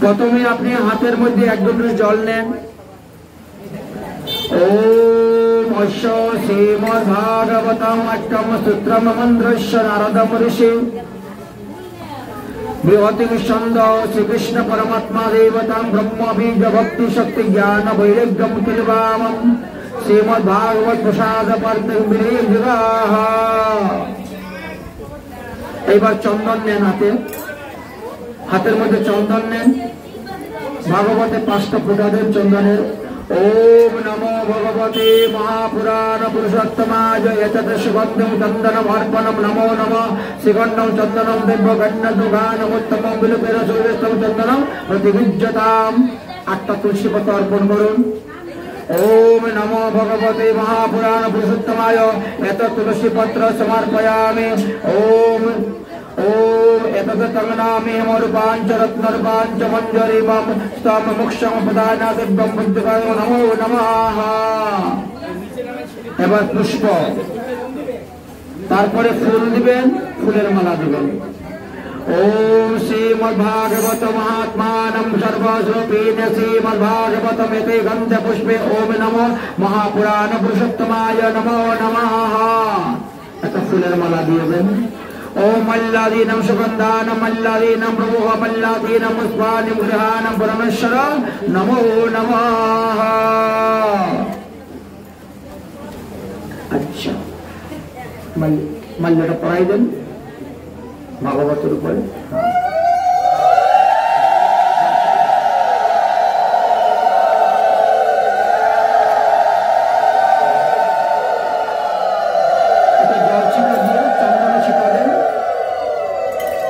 [SPEAKER 1] প্রথমে আপনি হাতের মধ্যে 1 গ্লাস জল নেন। ওম অশ্ব শ্রীমদ্ভাগবতম অষ্টম সূত্রম মন্ত্রস্য নারদম ঋষি বৃহতি ছন্দ শ্রীকৃষ্ণ পরমাত্মা দেবতাং ব্রহ্ম বীজ ভক্তি শক্তি জ্ঞান বৈরাগ্যম কিলবামম শ্রীমদ্ভাগবত প্রসাদ পার্থং বিনির্জগাহ। এইবার চন্দন নেন হাতে, হাতের মধ্যে চন্দন নেন। ভাগবতে 5টা ফোঁটা দেন চন্দনের। ओम नमो भगवते महापुराण पुरुषोत्तमाय एतत् सुगन्धं चन्दनम् अर्पणं नमो नमः सुगन्धं चन्दनं दिव्यगन्धदुघानमुत्तमं विलुपेन सूर्यस्तं चन्दनं प्रतिविज्यताम्। 8টা তুলসী পাতা অর্পণ করুন। ओम नमो भगवते महापुराण पुरुषोत्तमाय एतत् तुलसी पत्र समर्पयामि। ओम ओम एतत् तंगनामि रूपांच रत्नरूपांच मंजरीमं स्तम मोक्षं प्रदाना दिव्यं बुद्धिकाय नमो नमः। एबार पुष्प তারপরে ফুল দিবেন, ফুলের মালা দিবেন। ओम श्रीमद्भागवत महात्मानं सर्वस्वरूपेण श्रीमद्भागवतमेते गंध पुष्पे ओम नमो महापुराण पुरुषोत्तमाय नमो नमः। একটা ফুলের মালা দিবেন। ओम मल्लादीनं सुगंधानं मल्लादीनं प्रभुः मल्लादीनं पुष्पाणि गृहाणं परमेश्वर नमो नमः। अच्छा मल्लটা পড়াই দেন ভাগবতের উপরে।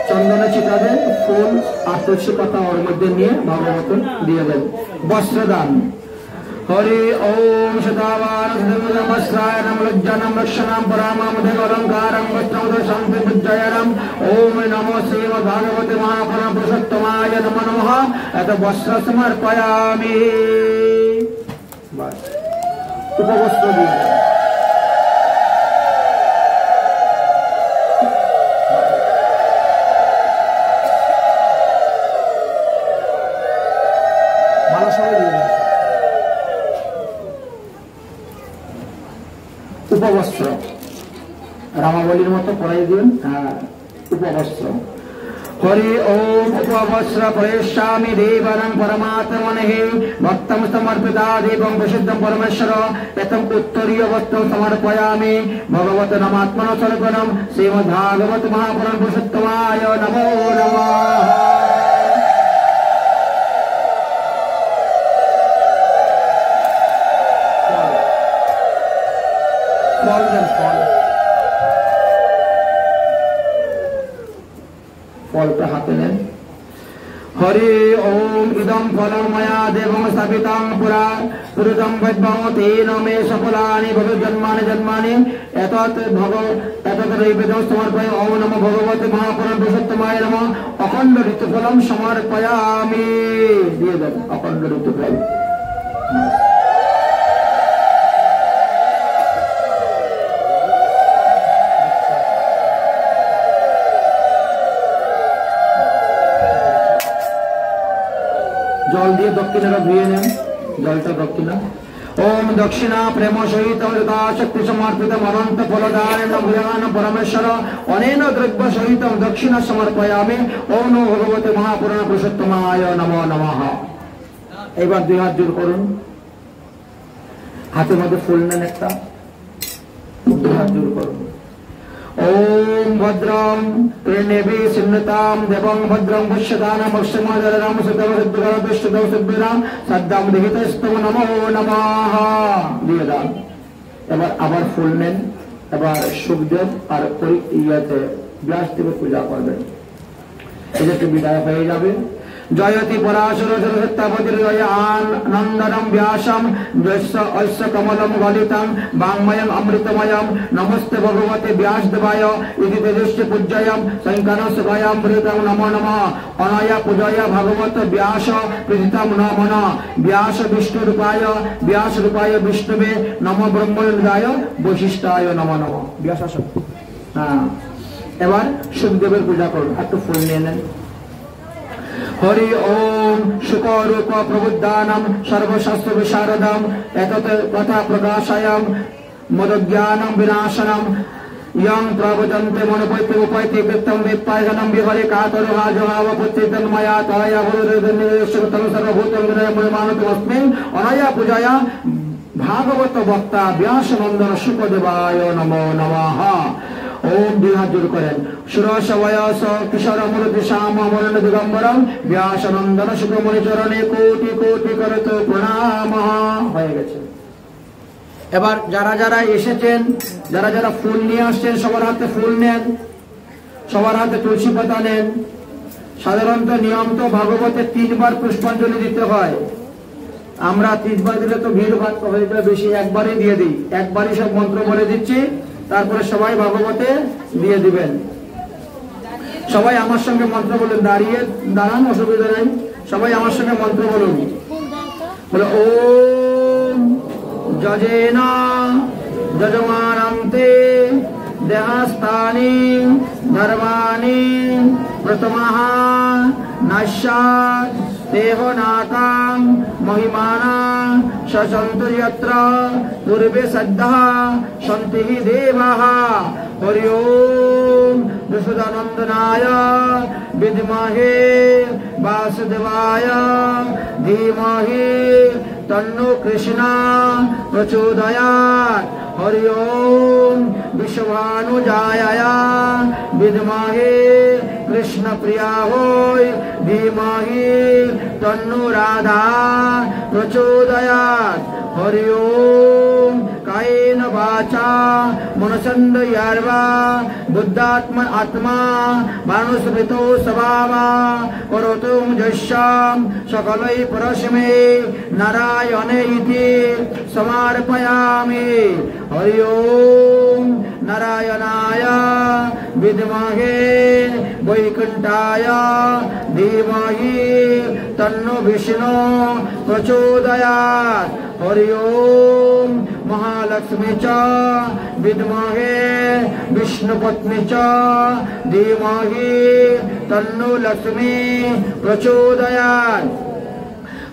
[SPEAKER 1] চন্দনে ছিটা দেন, ফুল আর তুলসী পাতা ওর মধ্যে নিয়ে ভাগবত দিয়ে দেন। বস্ত্রদান। हरि ओम सदावारम लज्जानम लक्षणम परामदेव अलंकारम वस्त्रम शांति विजयनम ओम नमो श्रीमद्भागवते महापुराण पुरुषोत्तमाय नमो नमः। एत वस्त्र समर्पयामि। बस उपवस्त्र दिए माला सबाई दिए उपवस्त्र रामावलीर मतो पढ़ाई दिन उपवस्त्र। हरि ओम उपवस्त्र प्रयच्छामि देवानां परमात्मने भक्तं समर्पिता देवं प्रसिद्धं परमेश्वर एतम् उत्तरीय वस्त्रं समर्पयामि भगवते नमात्मनो सर्वणं श्रीमद्भागवत महापुराण पुरुषोत्तमाय नमो नमः। फल पे हाथ लें। हरि ओम इदं फलं मया देवं स्थापितं पुरा पुरुषं वैद्यं तेन मे सफलानि भवेज्जन्मानि जन्मानि एतत् नैवेद्यं समर्पयामि। ओम नमो भगवते महापुराण पुरुषोत्तमाय नमः। अखंड ऋतुफलं समर्पयामि। दिए दें अखंड ऋतुफल। जल दिए दक्षिणा धुए नें जलटा दक्षिणा। ओम दक्षिणा प्रेम सहित शक्ति समर्पित अनंत फलदान परमेश्वर अनेन द्रव्य सहित दक्षिणा समर्पयामि। ओम नमो भगवते महापुराण पुरुषोत्तमाय नमो नमः। एबार दुई हाथ जोड़ करुन, हाथेर मধ্যে ফুল নেন একটা, दुई हाथ जोड़ करुन। ओम भद्रं त्रिनेवि सिन्नतां देवं भद्रं पश्यतानां मक्षमादरं सुतवद्दुरं दुष्टदौ सुब्बरां सद्दां देहितस्तव नमो नमः। দিয়ে দান। এবার আবার ফুল নেন। এবার সুখদেব আর ইয়াতে ব্যাসদেবের পূজা করবেন। এটাকে বিদায় হয়ে যাবে। जयति पराशर सत्तापतिर्जय नंदनम व्यासम जस्य कमलम गलितं वाङ्मयम् अमृतमयम् नमस्ते भगवते व्यासदेवाय इति तेजस्य पूज्ययम् शङ्करस्वयं प्रीतं नमो नमः। अनया पूजया भगवत व्यास प्रीतं नमो नमः। व्यास विष्णुरूपाय विष्णुवे नमो ब्रह्मलिंगाय वशिष्ठाय नमो नमः। व्यास এবার সুখদেবের পূজা করুন। একটু ফুল নিয়ে নেন। हरि ओम शुकरूप प्रबुद्धानम सर्वशास्त्र विशारदम एतत् कथा प्रकाशयम मदज्ञानम विनाशनम यं प्रवदन्ते मनोपैते उपैते कृतं वेत्पायगनं विहरे कातरो हाजहावपुत्रितं मया तया भूरिर्निवेशतं सर्वभूतं विनयमानतमस्मिन् अनया पूजया भागवत वक्ता व्यासनंदन शुकदेवाय नमो नमः। ओम दुई हाथ जोड़ करें। सुरस वयस किशोर मूर्ति श्याम अमरण दिगंबरम व्यासनंदन शुक्रमणि चरणे कोटि कोटि करत प्रणाम। হয়ে গেছে। এবার যারা যারা এসেছেন, যারা যারা ফুল নিয়ে আসছেন সবার হাতে ফুল নেন, সবার হাতে তুলসী পাতা নেন। সাধারণত নিয়ম তো ভাগবতে 3 বার পুষ্পাঞ্জলি দিতে হয়। আমরা 3 বার দিলে তো ভিড় ভাট হয়ে যায় বেশি, একবারই দিয়ে দিই। একবারই সব মন্ত্র বলে দিচ্ছি, তারপরে সবাই ভাগবতে দিয়ে দিবেন। সবাই আমার সঙ্গে মন্ত্র বলুন। দাঁড়িয়ে দাঁড়ান, অসুবিধা নেই। সবাই আমার সঙ্গে মন্ত্র বলুন। বলে ওম যজেনা যজমানন্তে देहस्तानि धर्माणि प्रथमः नश्यात् देहनाकां महिमाना शशन्तु यत्र पूर्वे सद्दः सन्ति हि देवाः हरि ओम विशुद्धानन्दनाय विद्महे वासुदेवाय धीमहि तन्नो कृष्ण प्रचोदयात् हरि ओम विश्वानुजाय विद्महे कृष्ण प्रियाय धीमहि तन्नो राधा प्रचोदयात् हरि ओम कायेन वाचा मनसेन्द्रियैर्वा बुद्धात्मा आत्मा मानुसृतो स्वभावा करोतु यस्यां सकलै परस्मै नारायणे इति समर्पयामि हरि ओम नारायणाय विद्महे वैकुंठाय धीमहि तन्नो विष्णु प्रचोदयात् हरि ओम महालक्ष्मी च विद्महे विष्णुपत्नी च धीमहि तन्नो लक्ष्मी प्रचोदयात्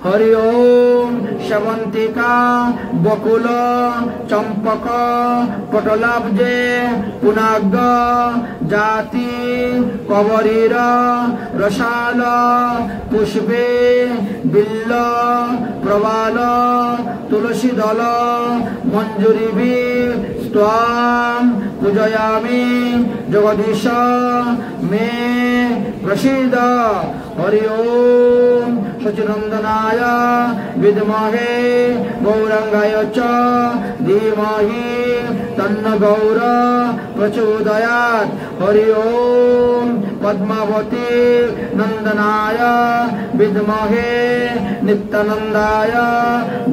[SPEAKER 1] हरि ओम शवंतिका बकुल चंपक पटलाब्जे पुनाग जाति कवरीर रसाल पुष्पे बिल्ल प्रवाल तुलसी दल मंजूरी स्वाम पूजयामि जगदीश मे प्रसीद हरि ओम सच्चिदानंदनाय विद्महे गौरांगाय च धीमहि तन्नो गौर प्रचोदयात् हरि ओम पद्मावती नंदनाय विद्महे नित्यानंदाय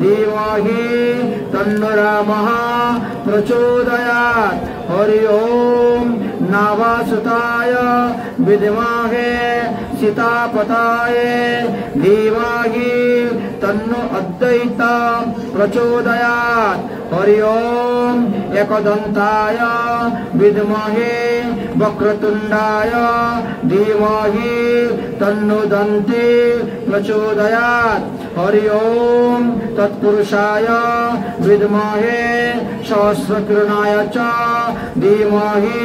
[SPEAKER 1] धीमहि तन्नो रामः प्रचोदयात् हरि ओम नावासुताय विद्महे सीतापताय धीमहि तन्नो अद्वैत प्रचोदयात् हरि ओम एकदंताय विद्महे वक्रतुंडाय धीमहि तन्नो दन्ती प्रचोदयात् हरि ओम तत्पुरुषाय विद्महे सहस्रकिरणाय च धीमहि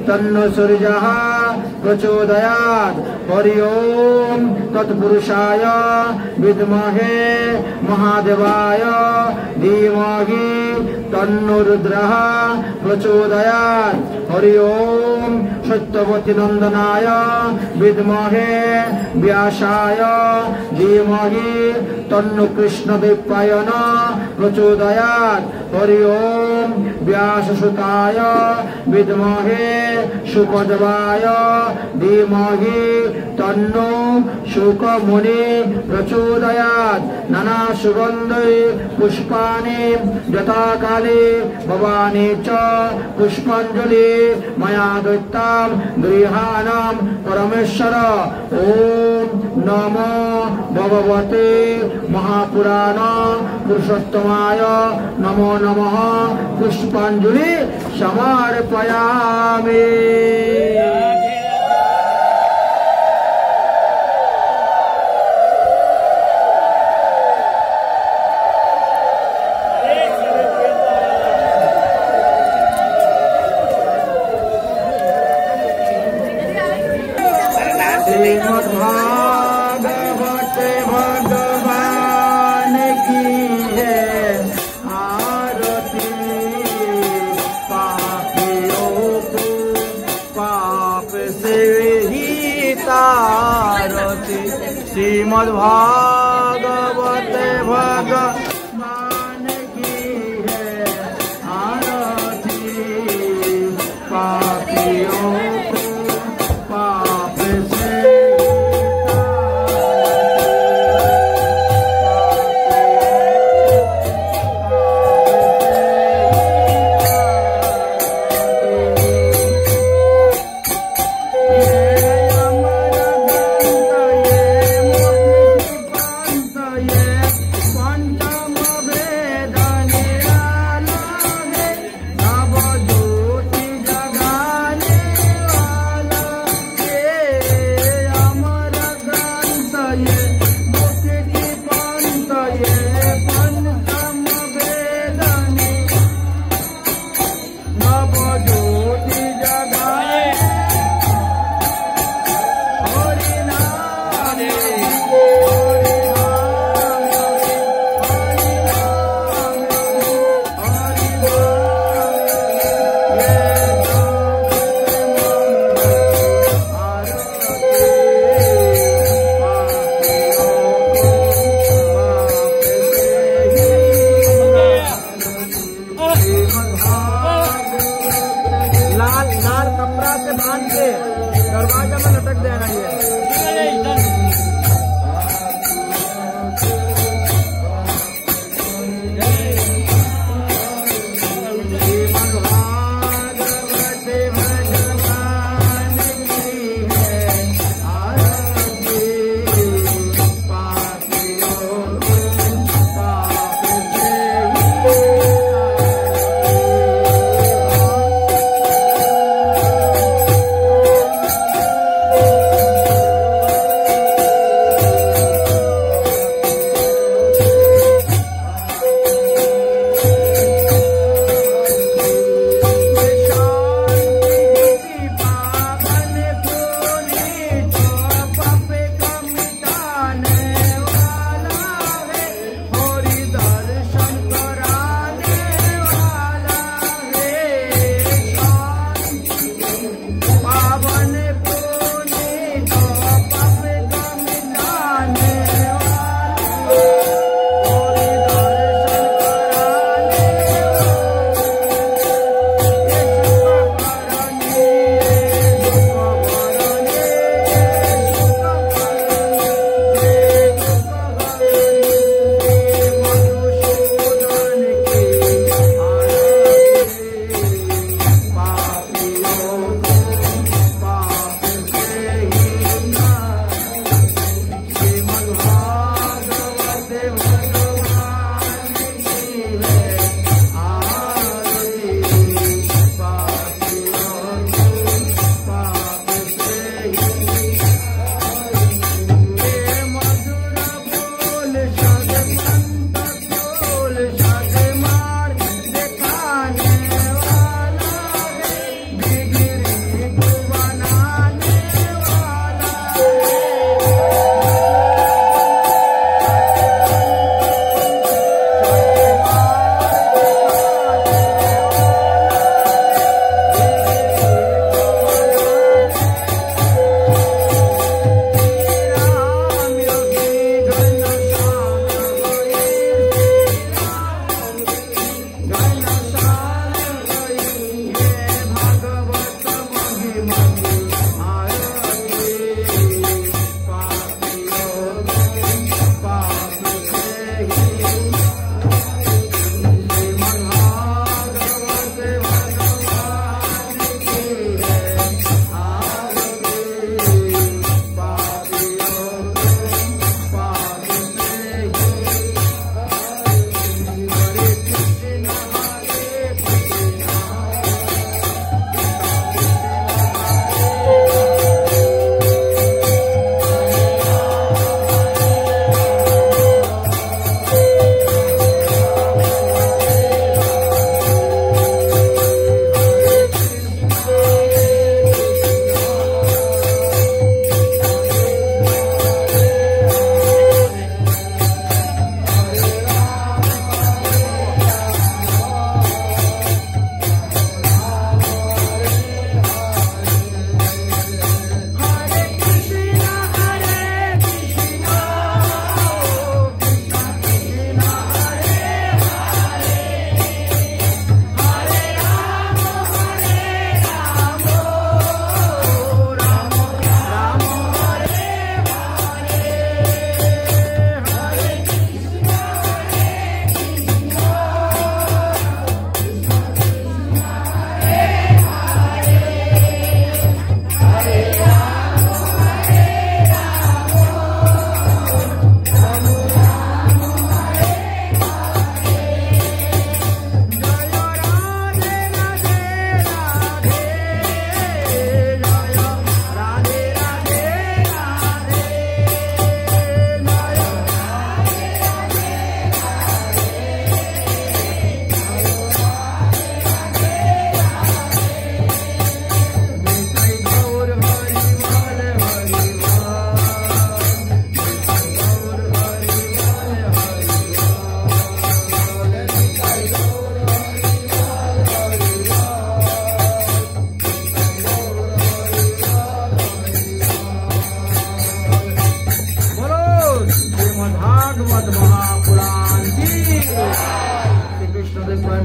[SPEAKER 1] तन्नो सूर्यः प्रचोदयात् हरि ओम तत्पुरुषाय विद्महे महादेवाय धीमहि तन्नो रुद्रः प्रचोदयात् हरि ओम सत्यवती नंदनाय विद्महे व्यासाय धीमहि तन्नो कृष्णदेवपायन प्रचोदयात् हरि ओम व्याससुताय विद्महे शुकदेवाय धीमहि तन्नो शुकमुनि प्रचोदयात् नाना सुगन्धै पुष्पाणि यथा काले भवानी च पुष्पाञ्जलि मया दत्तां गृहाणां परमेश्वर ओम नमो भगवते महापुराण पुरुषोत्तमाय नमो नमः पुष्पाञ्जलि समर्पयामि। श्रीमद्भागवत भगवान की है आरती, पापियों को पाप से ही तारती। श्रीमद्भागवत भगवान की है आरती, पापियों को पाप से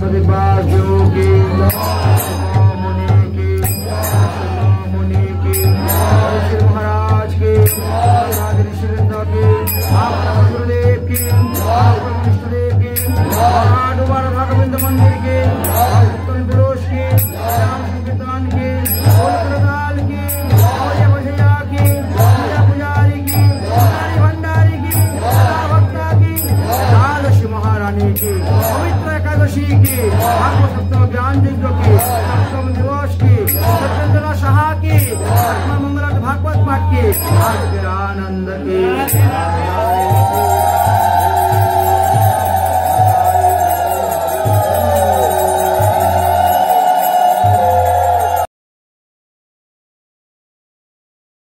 [SPEAKER 1] प्रतिपास योगी महाराज के गुरुदेव की विष्णुदेव की भगविंद मंदिर के पुरुष के राम संकीर्तन के की भैया की पुजारी की भंडारी की भक्ता की द्वादशी महारानी की पवित्र एकादशी की सप्तम ज्ञान यज्ञ की सप्तम दिवस की सत्येंद्र शाह की मंगल भागवत पाठ की आनंद की